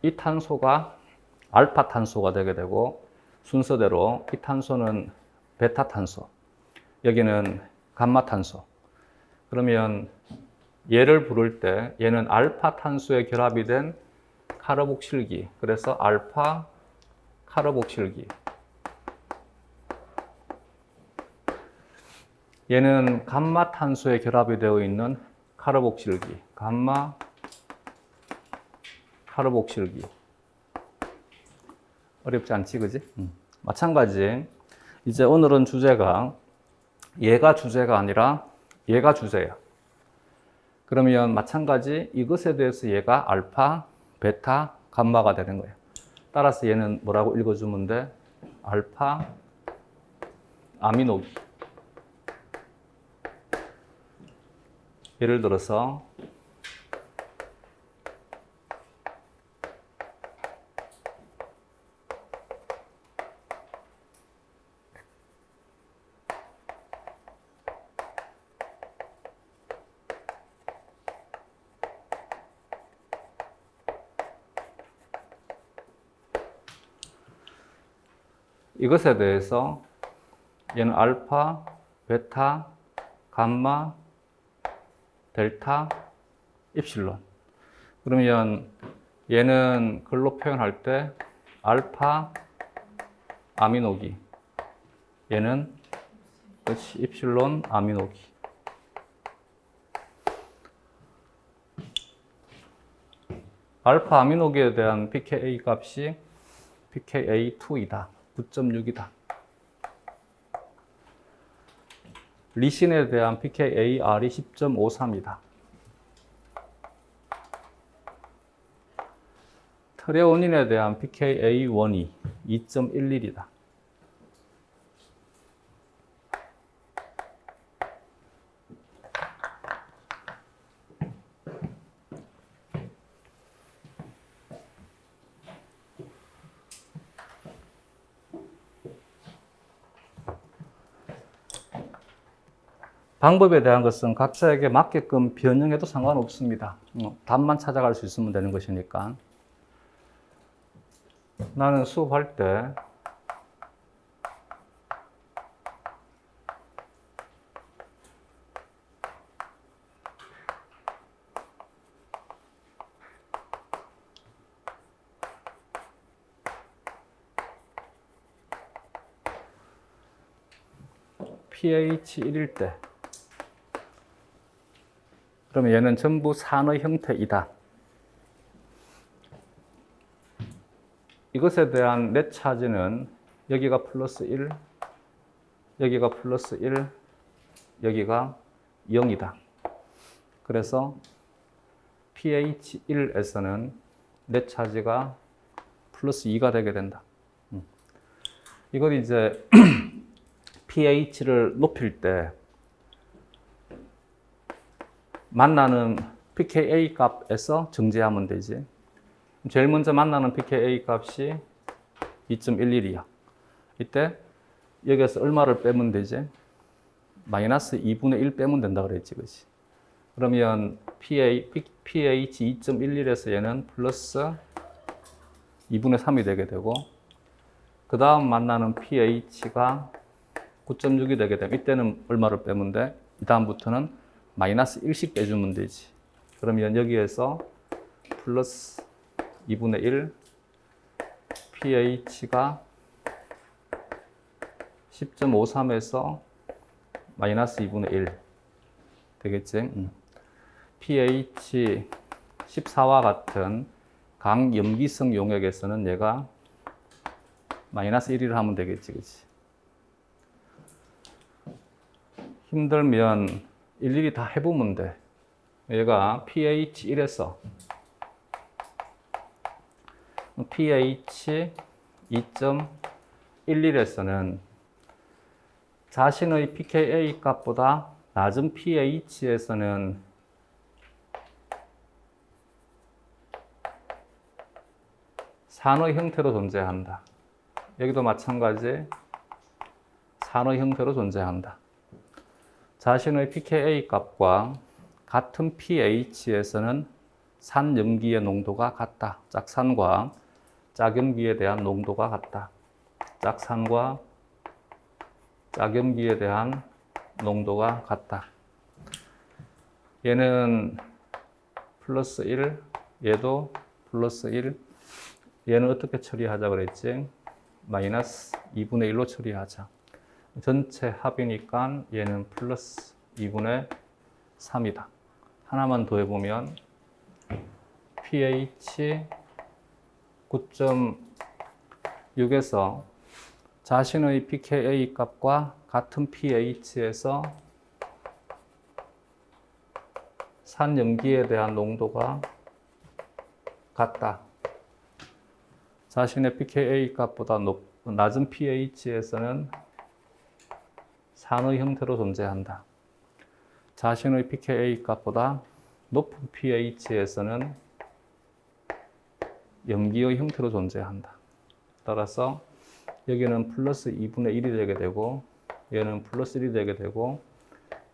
Speaker 1: 이 탄소가 알파 탄소가 되게 되고 순서대로 이 탄소는 베타 탄소, 여기는 감마 탄소. 그러면 얘를 부를 때 얘는 알파 탄소에 결합이 된 카르복실기. 그래서 알파 카르복실기. 얘는 감마 탄소에 결합이 되어 있는 카르복실기. 감마 카르복실기. 어렵지 않지, 그지? 마찬가지. 이제 오늘은 주제가 얘가 주제가 아니라 얘가 주제야. 그러면 마찬가지 이것에 대해서 얘가 알파, 베타, 감마가 되는 거예요. 따라서 얘는 뭐라고 읽어주면 돼? 알파 아미노기. 예를 들어서 이것에 대해서 얘는 알파, 베타, 감마, 델타, 입실론. 그러면 얘는 글로 표현할 때 알파 아미노기. 얘는 입실론 아미노기. 알파 아미노기에 대한 pKa 값이 pKa2이다. 9.6이다. 리신에 대한 pKa-R이 10.53이다. 트레오닌에 대한 pKa1이 2.11이다. 방법에 대한 것은 각자에게 맞게끔 변형해도 상관없습니다. 답만 찾아갈 수 있으면 되는 것이니까. 나는 수업할 때 pH 1일 때 그러면 얘는 전부 산의 형태이다. 이것에 대한 넷 차지는 여기가 플러스 1, 여기가 플러스 1, 여기가 0이다. 그래서 pH 1에서는 넷 차지가 플러스 2가 되게 된다. 이걸 이제 pH를 높일 때 만나는 pKa 값에서 정제하면 되지. 제일 먼저 만나는 pKa 값이 2.11이야. 이때 여기에서 얼마를 빼면 되지? 마이너스 2분의 1 빼면 된다 그랬지, 그렇지? 그러면 pH 2.11에서 얘는 플러스 2분의 3이 되게 되고 그 다음 만나는 pH가 9.6이 되게 되면 이때는 얼마를 빼면 돼? 이 다음부터는 마이너스 1씩 빼주면 되지. 그러면 여기에서 플러스 2분의 1 pH가 10.53에서 마이너스 2분의 1 되겠지? pH 14와 같은 강염기성 용액에서는 얘가 마이너스 1을 하면 되겠지, 그치? 힘들면 일일이 다 해보면 돼. 얘가 pH 1에서 pH 2.11에서는 자신의 pKa 값보다 낮은 pH에서는 산의 형태로 존재한다. 여기도 마찬가지 산의 형태로 존재한다. 자신의 pKa 값과 같은 pH에서는 산염기의 농도가 같다. 짝산과 짝염기에 대한 농도가 같다. 짝산과 짝염기에 대한 농도가 같다. 얘는 플러스 1, 얘도 플러스 1. 얘는 어떻게 처리하자 그랬지? 마이너스 2분의 1로 처리하자. 전체 합이니까 얘는 플러스 2분의 3이다. 하나만 더 해보면 pH 9.6에서 자신의 pKa 값과 같은 pH에서 산염기에 대한 농도가 같다. 자신의 pKa 값보다 낮은 pH에서는 산의 형태로 존재한다. 자신의 pKa 값보다 높은 pH에서는 염기의 형태로 존재한다. 따라서 여기는 플러스 2분의 1이 되게 되고 얘는 플러스 1이 되게 되고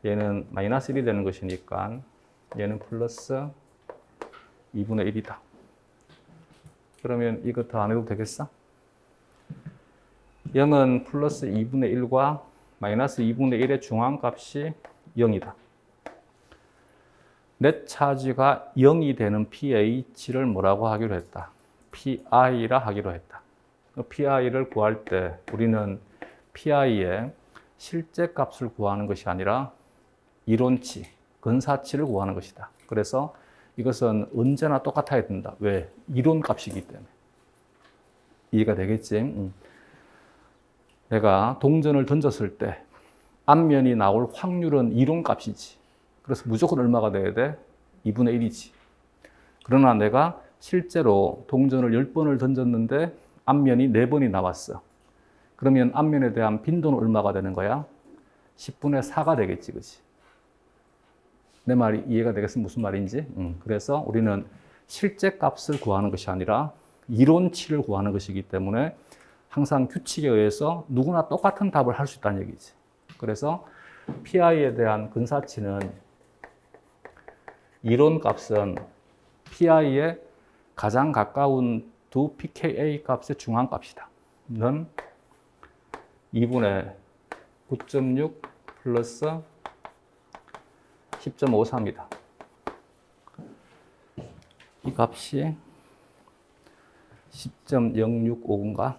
Speaker 1: 얘는 마이너스 1이 되는 것이니까 얘는 플러스 2분의 1이다. 그러면 이거 더 안 해도 되겠어? 0은 플러스 2분의 1과 마이너스 2분의 1의 중앙값이 0이다. 넷 차지가 0이 되는 pH를 뭐라고 하기로 했다? PI라 하기로 했다. PI를 구할 때 우리는 PI의 실제 값을 구하는 것이 아니라 이론치, 근사치를 구하는 것이다. 그래서 이것은 언제나 똑같아야 된다. 왜? 이론 값이기 때문에. 이해가 되겠지? 내가 동전을 던졌을 때 앞면이 나올 확률은 이론 값이지. 그래서 무조건 얼마가 돼야 돼? 2분의 1이지. 그러나 내가 실제로 동전을 10번을 던졌는데 앞면이 4번이 나왔어. 그러면 앞면에 대한 빈도는 얼마가 되는 거야? 10분의 4가 되겠지, 그치? 내 말이 이해가 되겠어? 무슨 말인지? 그래서 우리는 실제 값을 구하는 것이 아니라 이론치를 구하는 것이기 때문에 항상 규칙에 의해서 누구나 똑같은 답을 할 수 있다는 얘기지. 그래서 PI에 대한 근사치는 이론 값은 PI에 가장 가까운 두 pKa 값의 중앙값이다. 는 2분의 9.6 플러스 10.53이다. 이 값이 10.065인가?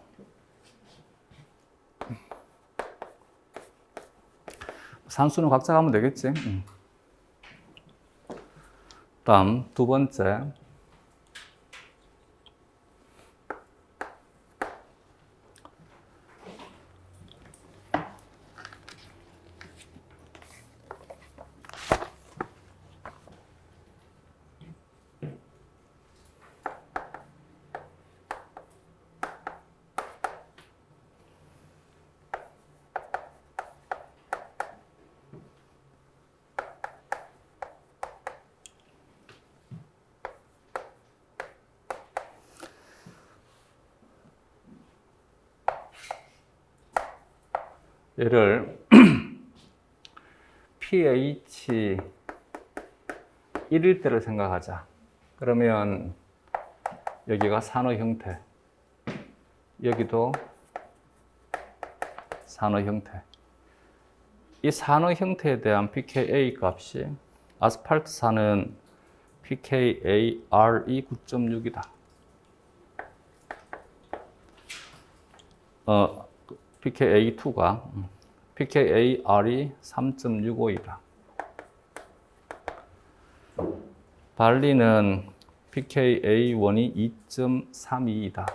Speaker 1: 산수는 각자 가면 되겠지. 다음 두 번째. 얘를 pH 1일 때를 생각하자. 그러면 여기가 산의 형태, 여기도 산의 형태. 이 산의 형태에 대한 pKa 값이 아스팔트산은 pKa RE 9.6이다. pKa2가 pKa-R이 3.65이다. 발리는 pKa1이 2.32이다.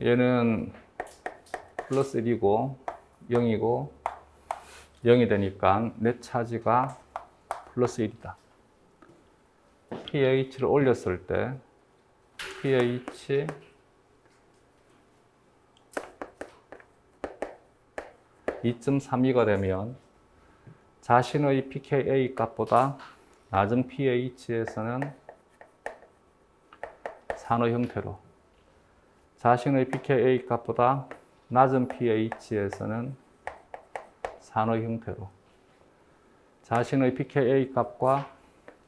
Speaker 1: 얘는 플러스 1이고 0이고 0이 되니까 넷 차지가 플러스 1이다. pH를 올렸을 때 pH 2.32가 되면 자신의 pKa 값보다 낮은 pH에서는 산의 형태로, 자신의 pKa 값보다 낮은 pH에서는 산의 형태로, 자신의 pKa 값과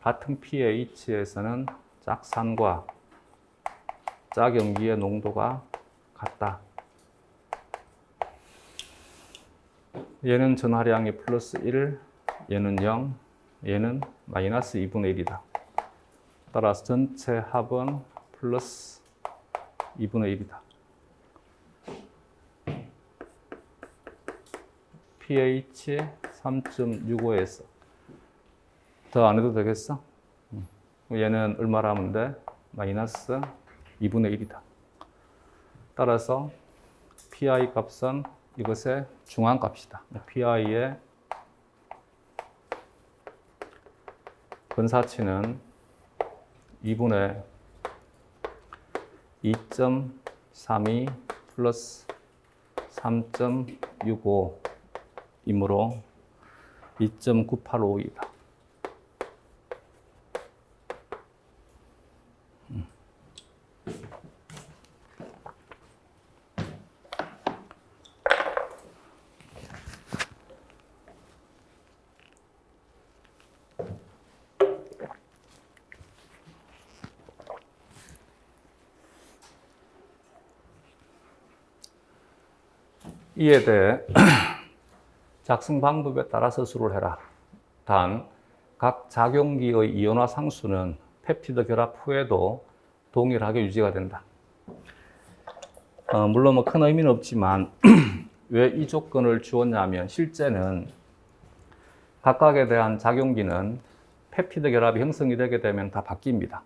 Speaker 1: 같은 pH에서는 짝산과 짝염기의 농도가 같다. 얘는 전하량이 플러스 1, 얘는 0, 얘는 마이너스 2분의 1이다. 따라서 전체 합은 플러스 2분의 1이다. pH 3.65에서 더 안 해도 되겠어? 얘는 얼마라면 돼? 마이너스 2분의 1이다. 따라서 PI 값은 이것의 중앙값이다. PI의 근사치는 2분의 2.32 플러스 3.65이므로 2.985이다. 이에 대해 작성 방법에 따라서 수를 해라. 단, 각 작용기의 이온화 상수는 펩티드 결합 후에도 동일하게 유지가 된다. 물론 뭐 큰 의미는 없지만 왜 이 조건을 주었냐면 실제는 각각에 대한 작용기는 펩티드 결합이 형성이 되게 되면 다 바뀝니다.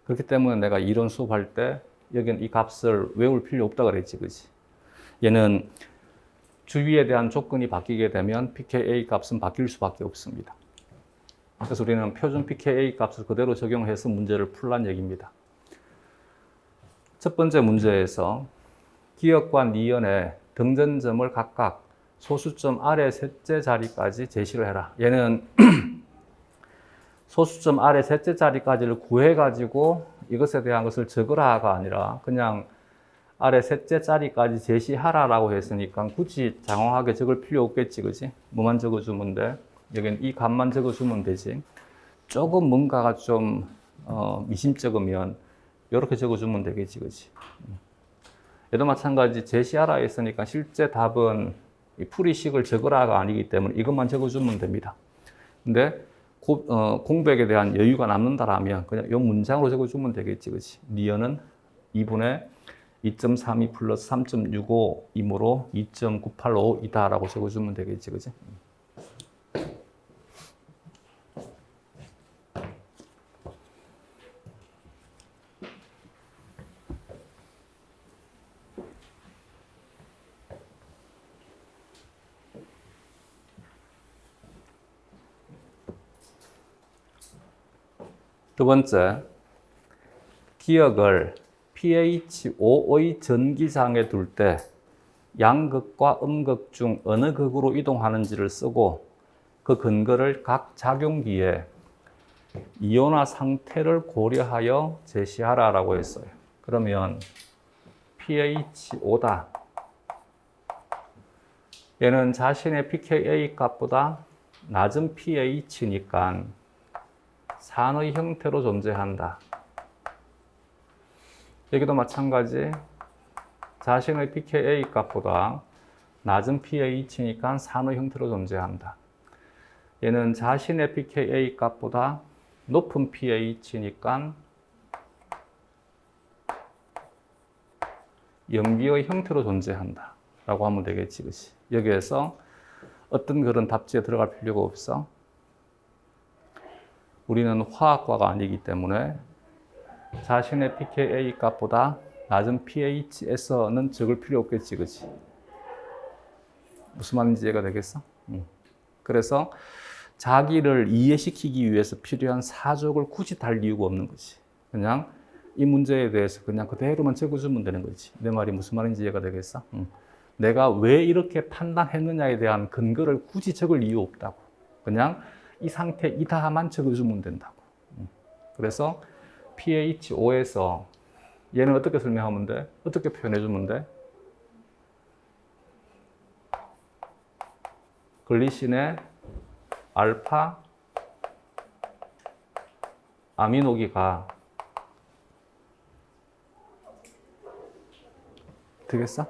Speaker 1: 그렇기 때문에 내가 이론 수업할 때 여기는 이 값을 외울 필요 없다 그랬지, 그지? 얘는 주위에 대한 조건이 바뀌게 되면 pKa 값은 바뀔 수밖에 없습니다. 그래서 우리는 표준 pKa 값을 그대로 적용해서 문제를 풀란 얘기입니다. 첫 번째 문제에서 기역과 니은의 등전점을 각각 소수점 아래 셋째 자리까지 제시를 해라. 얘는 소수점 아래 셋째 자리까지를 구해가지고 이것에 대한 것을 적으라가 아니라 그냥 아래 셋째 자리까지 제시하라라고 했으니까 굳이 장황하게 적을 필요 없겠지, 그지? 뭐만 적어주면 돼? 여기는 이 값만 적어주면 되지. 조금 뭔가가 좀 미심쩍으면 이렇게 적어주면 되겠지, 그지? 얘도 마찬가지 제시하라 했으니까 실제 답은 풀이식을 적으라가 아니기 때문에 이것만 적어주면 됩니다. 근데 공백에 대한 여유가 남는다라면 그냥 이 문장으로 적어주면 되겠지, 그지? 니은은 2분의 2.32 플러스 3.65이므로 2.985이다 라고 적어주면 되겠지, 그지? 두 번째, 기역을 pH 5의 전기장에 둘 때 양극과 음극 중 어느 극으로 이동하는지를 쓰고 그 근거를 각 작용기에 이온화 상태를 고려하여 제시하라 라고 했어요. 그러면 pH 5다. 얘는 자신의 pKa 값보다 낮은 pH니까 산의 형태로 존재한다. 여기도 마찬가지 자신의 pKa 값보다 낮은 pH니까 산의 형태로 존재한다. 얘는 자신의 pKa 값보다 높은 pH니까 염기의 형태로 존재한다 라고 하면 되겠지, 그치? 여기에서 어떤 그런 답지에 들어갈 필요가 없어. 우리는 화학과가 아니기 때문에 자신의 pKa 값보다 낮은 pH에서는 적을 필요 없겠지, 그치? 무슨 말인지 이해가 되겠어? 그래서 자기를 이해시키기 위해서 필요한 사족을 굳이 달 이유가 없는 거지. 그냥 이 문제에 대해서 그냥 그대로만 적어주면 되는 거지. 내 말이 무슨 말인지 이해가 되겠어? 내가 왜 이렇게 판단했느냐에 대한 근거를 굳이 적을 이유 없다고. 그냥 이 상태이다만 적어주면 된다고. 그래서 pH5에서 얘는 어떻게 설명하면 돼? 어떻게 표현해주면 돼? 글리신의 알파 아미노기가 되겠어?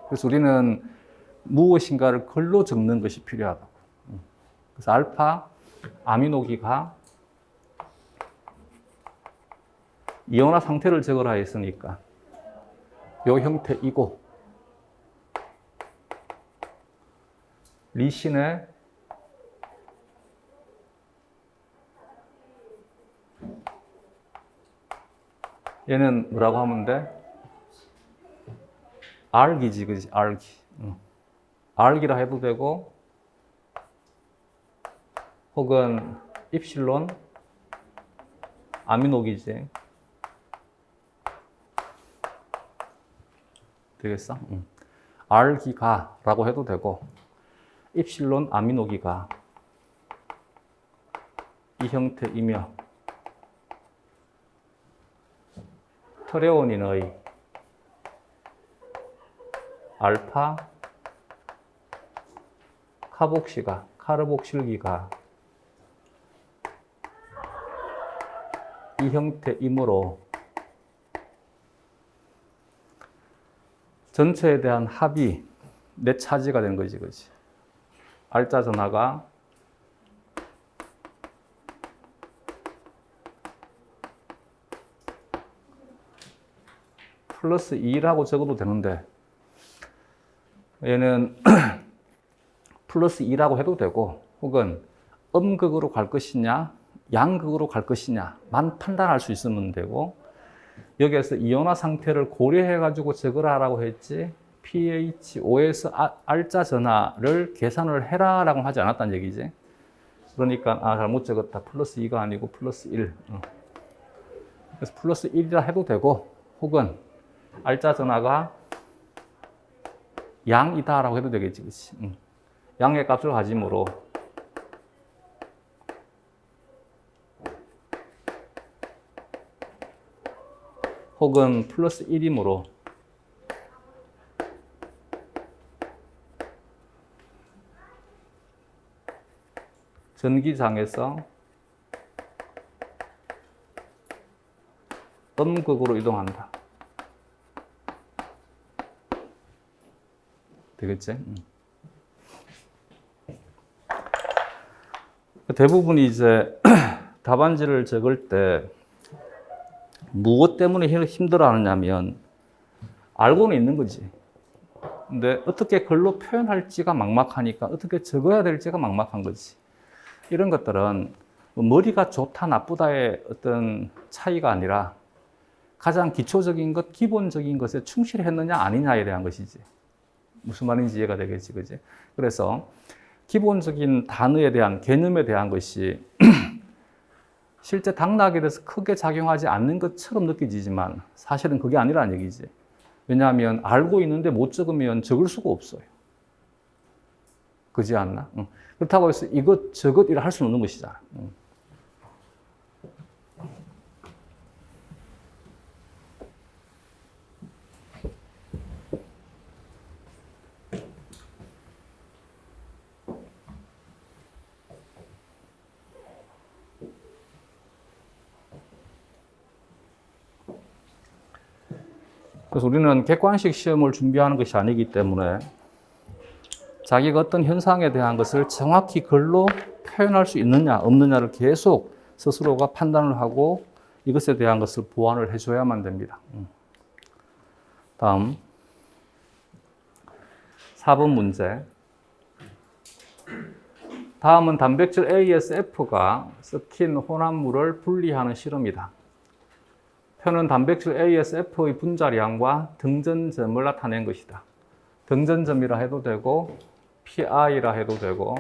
Speaker 1: 그래서 우리는 무엇인가를 글로 적는 것이 필요하다고. 그래서 알파 아미노기가 이온화 상태를 적으라 했으니까 이 형태이고, 리신의 얘는 뭐라고 하면 돼? 알기지, 그지? 알기. 알기라 해도 되고, 혹은 입실론 아미노기지. 되겠어? 알기가라고 해도 되고, 입실론 아미노기가 이 형태이며, 트레오닌의 알파 카르복실기가 이 형태이므로 전체에 대한 합이 내 차지가 된 거지, 그렇지? 알자 전하가 플러스 2라고 적어도 되는데, 얘는 플러스 2라고 해도 되고, 혹은 음극으로 갈 것이냐, 양극으로 갈 것이냐만 판단할 수 있으면 되고, 여기에서 이온화 상태를 고려해가지고 적으라라고 했지, pH5에서 알자 전하를 계산을 해라라고 하지 않았다는 얘기지. 그러니까, 잘못 적었다. 플러스 2가 아니고 플러스 1. 그래서 플러스 1이라 해도 되고, 혹은 알자 전하가 양이다라고 해도 되겠지, 그렇지? 양의 값을 가짐으로 혹은 플러스 1이므로 전기장에서 음극으로 이동한다. 되겠지? 대부분이 이제 답안지를 적을 때 무엇 때문에 힘들어 하느냐면 알고는 있는 거지. 근데 어떻게 글로 표현할지가 막막하니까 어떻게 적어야 될지가 막막한 거지. 이런 것들은 머리가 좋다 나쁘다의 어떤 차이가 아니라 가장 기초적인 것, 기본적인 것에 충실했느냐 아니냐에 대한 것이지. 무슨 말인지 이해가 되겠지, 그지? 그래서 기본적인 단어에 대한 개념에 대한 것이 실제 당락에 대해서 크게 작용하지 않는 것처럼 느껴지지만 사실은 그게 아니라는 얘기지. 왜냐하면 알고 있는데 못 적으면 적을 수가 없어요. 그렇지 않나? 그렇다고 해서 이것 저것 이라 할 수는 없는 것이잖아. 그래서 우리는 객관식 시험을 준비하는 것이 아니기 때문에 자기가 어떤 현상에 대한 것을 정확히 글로 표현할 수 있느냐 없느냐를 계속 스스로가 판단을 하고 이것에 대한 것을 보완을 해줘야만 됩니다. 다음 4번 문제. 다음은 단백질 ASF가 섞인 혼합물을 분리하는 실험이다. 표는 단백질 ASF의 분자량과 등전점을 나타낸 것이다. 등전점이라 해도 되고 PI라 해도 되고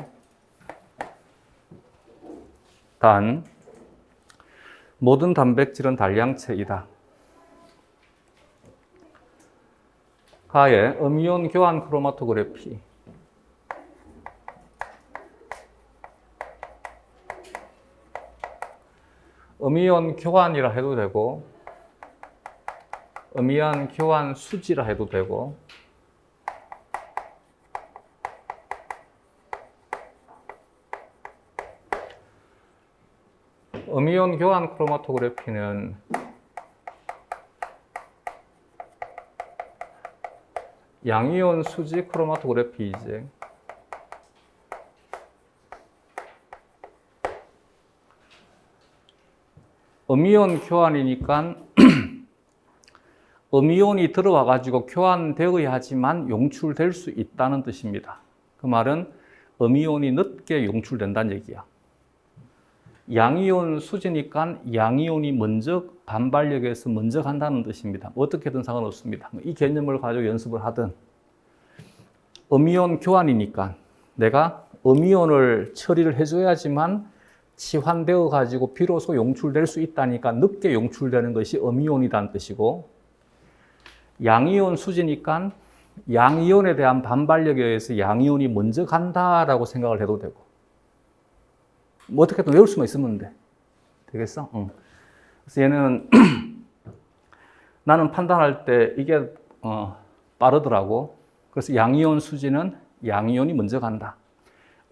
Speaker 1: 단 모든 단백질은 단량체이다. 가의 음이온 교환 크로마토그래피 음이온 교환이라 해도 되고 음이온 교환 수지라 해도 되고 음이온 교환 크로마토그래피는 양이온 수지 크로마토그래피이지. 음이온 교환이니까 음이온이 들어와 가지고 교환되어야지만 용출될 수 있다는 뜻입니다. 그 말은 음이온이 늦게 용출된다는 얘기야. 양이온 수지니까 양이온이 먼저 반발력에서 먼저 간다는 뜻입니다. 어떻게든 상관없습니다. 이 개념을 가지고 연습을 하든 음이온 교환이니까 내가 음이온을 처리를 해줘야지만 치환되어 가지고 비로소 용출될 수 있다니까 늦게 용출되는 것이 음이온이라는 뜻이고 양이온 수지니까 양이온에 대한 반발력에 의해서 양이온이 먼저 간다라고 생각을 해도 되고 뭐 어떻게든 외울 수만 있으면 돼. 되겠어? 응. 그래서 얘는 나는 판단할 때 이게 빠르더라고. 그래서 양이온 수지는 양이온이 먼저 간다.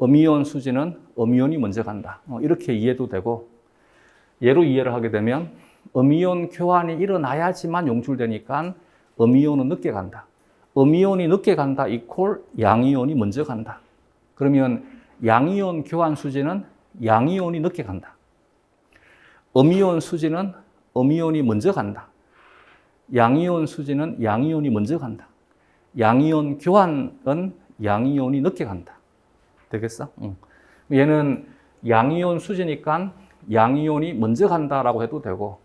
Speaker 1: 음이온 수지는 음이온이 먼저 간다. 이렇게 이해도 되고 얘로 이해를 하게 되면 음이온 교환이 일어나야지만 용출되니까 음이온은 늦게 간다. 음이온이 늦게 간다 이콜 양이온이 먼저 간다. 그러면 양이온 교환 수지는 양이온이 늦게 간다. 음이온 수지는 음이온이 먼저 간다. 양이온 수지는 양이온이 먼저 간다. 양이온 교환은 양이온이 늦게 간다. 되겠어? 응. 얘는 양이온 수지니까 양이온이 먼저 간다라고 해도 되고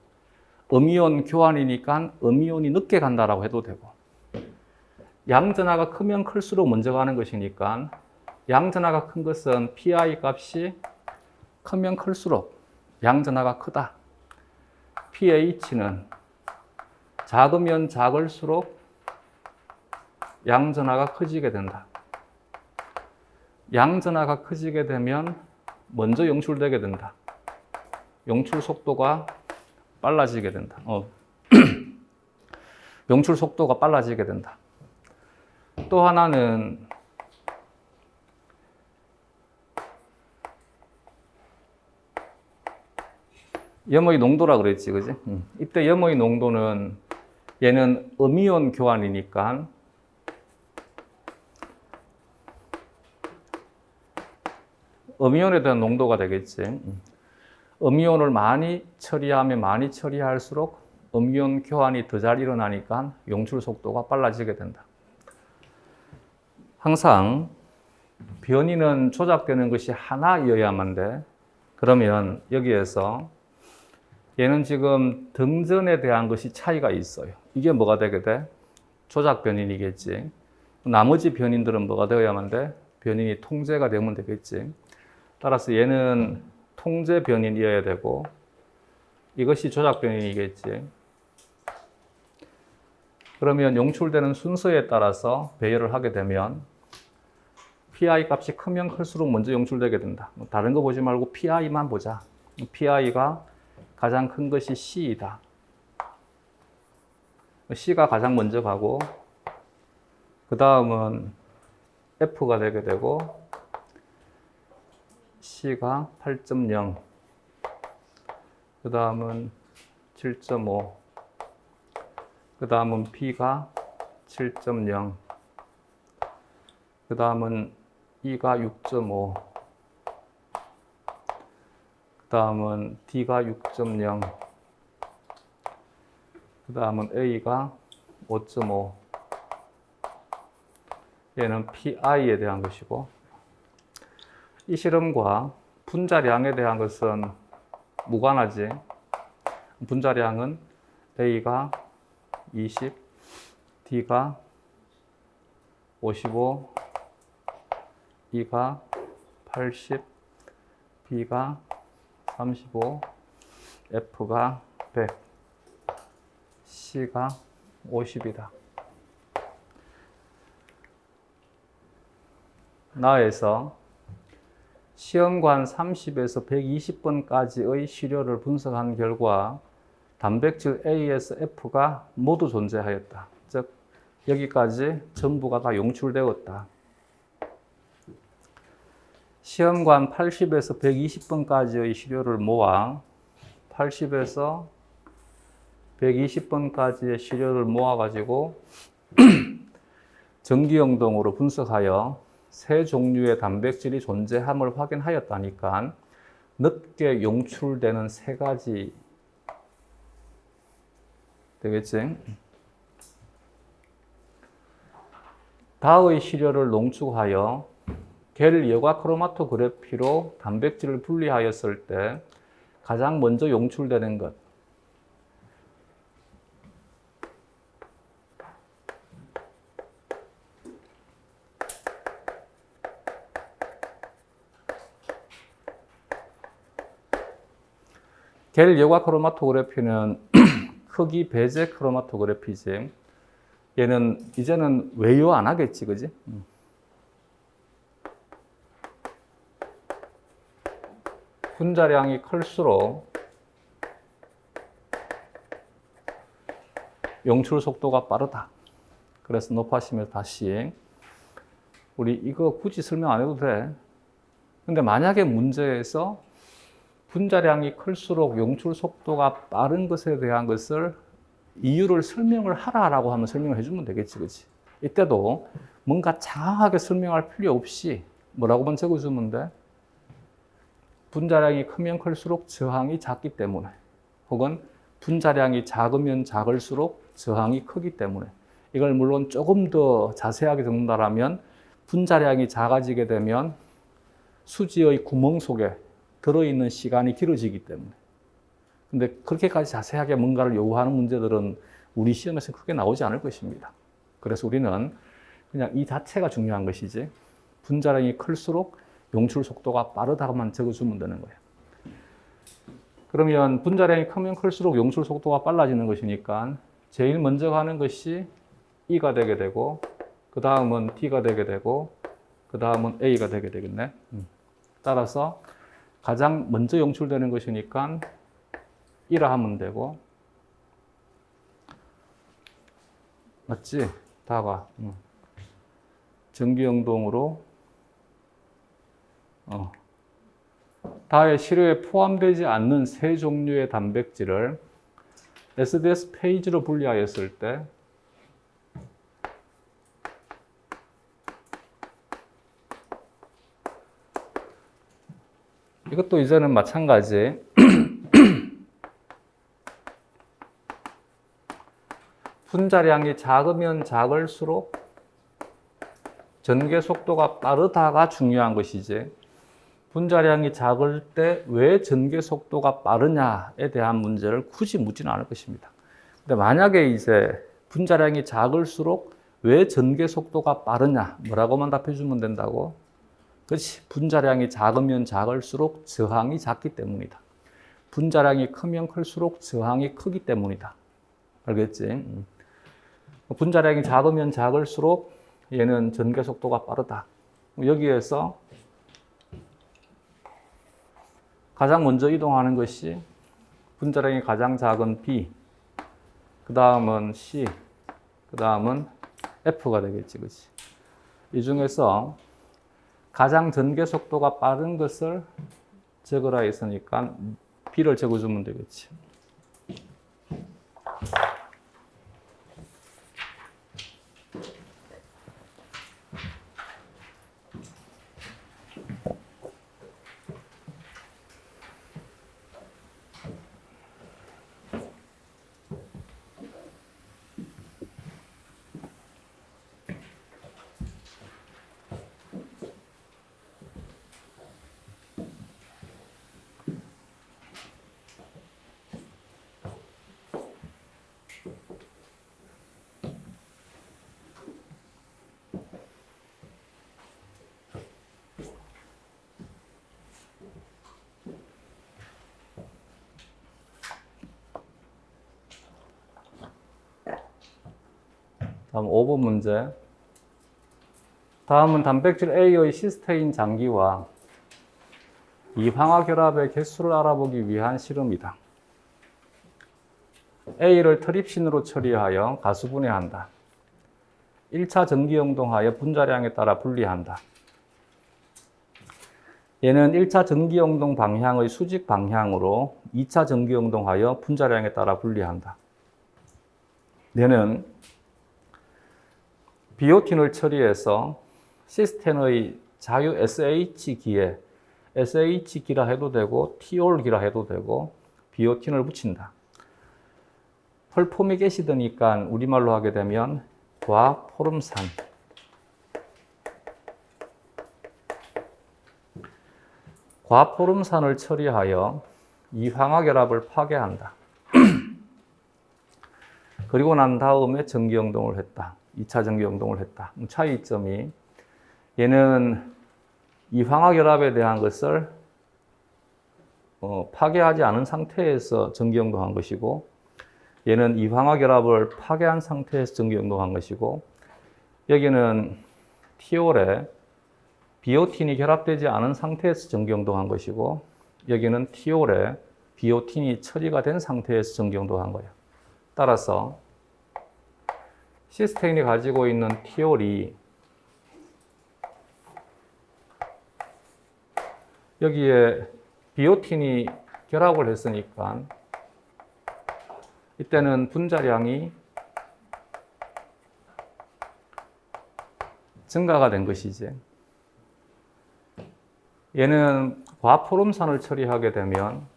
Speaker 1: 음이온 교환이니까 음이온이 늦게 간다라고 해도 되고 양전하가 크면 클수록 먼저 가는 것이니까 양전하가 큰 것은 PI 값이 크면 클수록 양전하가 크다. pH는 작으면 작을수록 양전하가 커지게 된다. 양전하가 커지게 되면 먼저 용출되게 된다. 용출 속도가 빨라지게 된다. 용출 속도가 빨라지게 된다. 또 하나는 염의 농도라 그랬지, 그지? 이때 염의 농도는 얘는 음이온 교환이니까 음이온에 대한 농도가 되겠지. 음이온을 많이 처리하면 많이 처리할수록 음이온 교환이 더 잘 일어나니까 용출 속도가 빨라지게 된다. 항상 변이는 조작되는 것이 하나여야만 돼. 그러면 여기에서 얘는 지금 등전에 대한 것이 차이가 있어요. 이게 뭐가 되게 돼? 조작 변인이겠지. 나머지 변인들은 뭐가 되어야만 돼? 변인이 통제가 되면 되겠지. 따라서 얘는 통제 변인이어야 되고 이것이 조작 변인이겠지. 그러면 용출되는 순서에 따라서 배열을 하게 되면 PI 값이 크면 클수록 먼저 용출되게 된다. 다른 거 보지 말고 PI만 보자. PI가 가장 큰 것이 C이다. C가 가장 먼저 가고 그 다음은 F가 되게 되고 C가 8.0 그 다음은 7.5 그 다음은 B가 7.0 그 다음은 E가 6.5 그 다음은 D가 6.0 그 다음은 A가 5.5 얘는 PI에 대한 것이고 이 실험과 분자량에 대한 것은 무관하지. 분자량은 A가 20, D가 55, E가 80, B가 35, F가 100, C가 50이다. 나에서 시험관 30에서 120번까지의 시료를 분석한 결과 단백질 A에서 F가 모두 존재하였다. 즉 여기까지 전부가 다 용출되었다. 시험관 80에서 120번까지의 시료를 모아 80에서 120번까지의 시료를 모아가지고 전기영동으로 분석하여 세 종류의 단백질이 존재함을 확인하였다니까 늦게 용출되는 세 가지 되겠지? 다의 시료를 농축하여 겔 여과 크로마토그래피로 단백질을 분리하였을 때 가장 먼저 용출되는 것. 겔 여과 크로마토그래피는 크기 배제 크로마토그래피지. 얘는 이제는 외유 안 하겠지, 그지? 분자량이 클수록 용출 속도가 빠르다. 그래서 높아지면서 다시 우리 이거 굳이 설명 안 해도 돼. 근데 만약에 문제에서 분자량이 클수록 용출 속도가 빠른 것에 대한 것을 이유를 설명을 하라라고 하면 설명을 해주면 되겠지, 그치? 이때도 뭔가 장황하게 설명할 필요 없이 뭐라고만 적어주면 돼? 분자량이 크면 클수록 저항이 작기 때문에, 혹은 분자량이 작으면 작을수록 저항이 크기 때문에. 이걸 물론 조금 더 자세하게 적는다라면 분자량이 작아지게 되면 수지의 구멍 속에 들어있는 시간이 길어지기 때문에. 근데 그렇게까지 자세하게 뭔가를 요구하는 문제들은 우리 시험에서 크게 나오지 않을 것입니다. 그래서 우리는 그냥 이 자체가 중요한 것이지 분자량이 클수록 용출 속도가 빠르다고만 적어주면 되는 거예요. 그러면 분자량이 크면 클수록 용출 속도가 빨라지는 것이니까 제일 먼저 가는 것이 E가 되게 되고 그 다음은 D가 되게 되고 그 다음은 A가 되게 되겠네. 따라서 가장 먼저 용출되는 것이니까 E라 하면 되고, 맞지? 다가 전기영동으로 다의 시료에 포함되지 않는 세 종류의 단백질을 SDS 페이지로 분리하였을 때 이것도 이제는 마찬가지. 분자량이 작으면 작을수록 전개 속도가 빠르다가 중요한 것이지, 분자량이 작을 때 왜 전개 속도가 빠르냐에 대한 문제를 굳이 묻지는 않을 것입니다. 근데 만약에 이제 분자량이 작을수록 왜 전개 속도가 빠르냐, 뭐라고만 답해주면 된다고? 그렇지. 분자량이 작으면 작을수록 저항이 작기 때문이다. 분자량이 크면 클수록 저항이 크기 때문이다. 알겠지? 분자량이 작으면 작을수록 얘는 전개 속도가 빠르다. 여기에서 가장 먼저 이동하는 것이 분자량이 가장 작은 B, 그 다음은 C, 그 다음은 F가 되겠지, 그렇지? 이 중에서 가장 전개 속도가 빠른 것을 적으라 했으니까 B를 적어주면 되겠지. 다음 5번 문제. 다음은 단백질 A의 시스테인 장기와 이 황화결합의 개수를 알아보기 위한 실험이다. A를 트립신으로 처리하여 가수분해한다. 1차 전기영동하여 분자량에 따라 분리한다. 얘는 1차 전기영동 방향의 수직 방향으로 2차 전기영동하여 분자량에 따라 분리한다. 얘는 비오틴을 처리해서 시스텐의 자유 SH기에 SH기라 해도 되고 티올기라 해도 되고 비오틴을 붙인다. 펄폼이 깨시드니까 우리말로 하게 되면 과포름산. 과포름산을 처리하여 이 황화결합을 파괴한다. 그리고 난 다음에 전기영동을 했다. 2차 전기영동을 했다. 차이점이 얘는 이 황화결합에 대한 것을 파괴하지 않은 상태에서 전기영동한 것이고 얘는 이 황화결합을 파괴한 상태에서 전기영동한 것이고 여기는 티올에 비오틴이 결합되지 않은 상태에서 전기영동한 것이고 여기는 티올에 비오틴이 처리가 된 상태에서 전기영동한 거예요. 따라서 시스테인이 가지고 있는 티올이 여기에 비오틴이 결합을 했으니까 이때는 분자량이 증가가 된 것이지. 얘는 과포름산을 처리하게 되면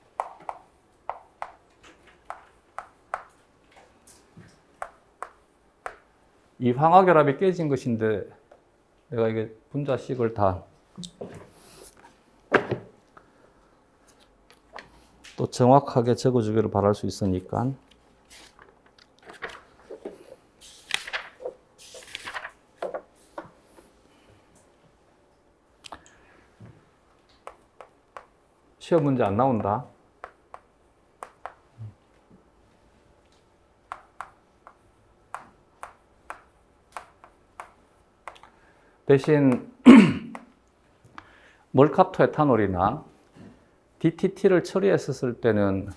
Speaker 1: 이 황화결합이 깨진 것인데 내가 이게 분자식을 다 또 정확하게 적어주기를 바랄 수 있으니까 시험 문제 안 나온다. 대신 멀캅토 에탄올이나 DTT를 처리했었을 때는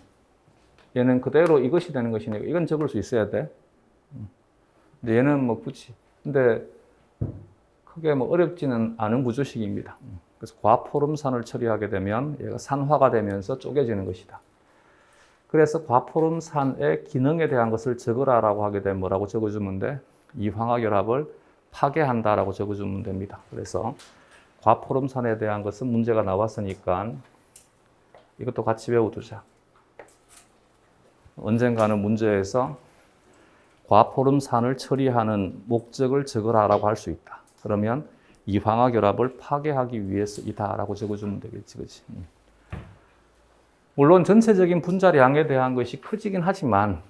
Speaker 1: 얘는 그대로 이것이 되는 것이니까 이건 적을 수 있어야 돼. 근데 얘는 뭐 굳이. 근데 크게 뭐 어렵지는 않은 구조식입니다. 그래서 과포름산을 처리하게 되면 얘가 산화가 되면서 쪼개지는 것이다. 그래서 과포름산의 기능에 대한 것을 적으라라고 하게 되면 뭐라고 적어주면 돼? 이 황화결합을 파괴한다라고 적어주면 됩니다. 그래서 과포름산에 대한 것은 문제가 나왔으니까 이것도 같이 외워두자. 언젠가는 문제에서 과포름산을 처리하는 목적을 적으라라고 할 수 있다. 그러면 이 황화결합을 파괴하기 위해서이다라고 적어주면 되겠지, 그렇지? 물론 전체적인 분자량에 대한 것이 커지긴 하지만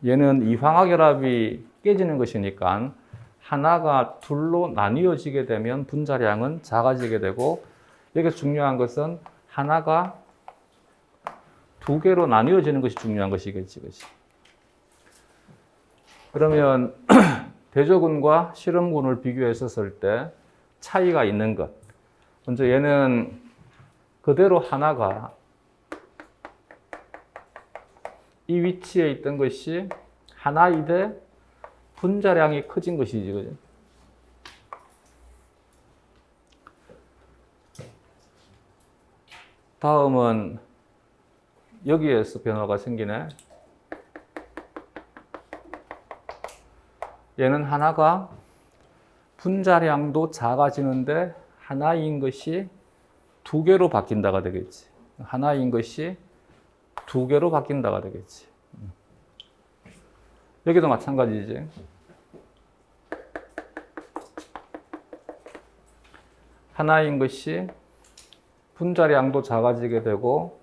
Speaker 1: 얘는 이 황화결합이 깨지는 것이니까 하나가 둘로 나뉘어지게 되면 분자량은 작아지게 되고 여기서 중요한 것은 하나가 두 개로 나뉘어지는 것이 중요한 것이겠지, 그렇지? 그러면 대조군과 실험군을 비교했었을 때 차이가 있는 것. 먼저 얘는 그대로 하나가 이 위치에 있던 것이 하나이되 분자량이 커진 것이지, 그죠? 다음은 여기에서 변화가 생기네. 얘는 하나가 분자량도 작아지는데 하나인 것이 두 개로 바뀐다가 되겠지. 하나인 것이 두 개로 바뀐다가 되겠지. 여기도 마찬가지지. 하나인 것이 분자량도 작아지게 되고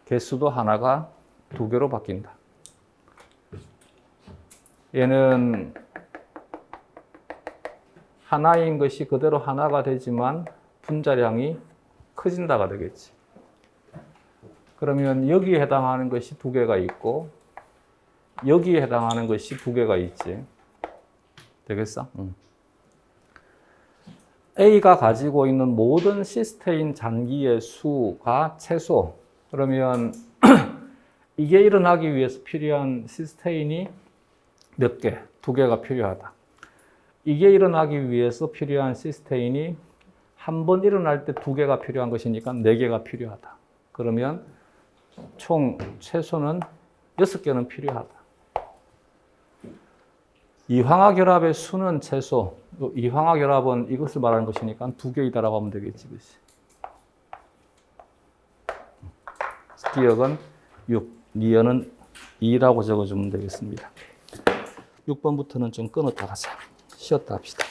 Speaker 1: 개수도 하나가 두 개로 바뀐다. 얘는 하나인 것이 그대로 하나가 되지만 분자량이 커진다가 되겠지. 그러면 여기에 해당하는 것이 두 개가 있고 여기에 해당하는 것이 두 개가 있지. 되겠어? A가 가지고 있는 모든 시스테인 잔기의 수가 최소. 그러면 이게 일어나기 위해서 필요한 시스테인이 몇 개? 2개가 필요하다. 이게 일어나기 위해서 필요한 시스테인이 한 번 일어날 때 2개가 필요한 것이니까 4개가 필요하다. 그러면 총 최소는 6개는 필요하다. 이황화결합의 수는 최소. 이황화결합은 이것을 말하는 것이니까 2개이다라고 하면 되겠지. 그치? 기억은 6, 니은은 2라고 적어주면 되겠습니다. 6번부터는 좀 끊었다 가자. 쉬었다 합시다.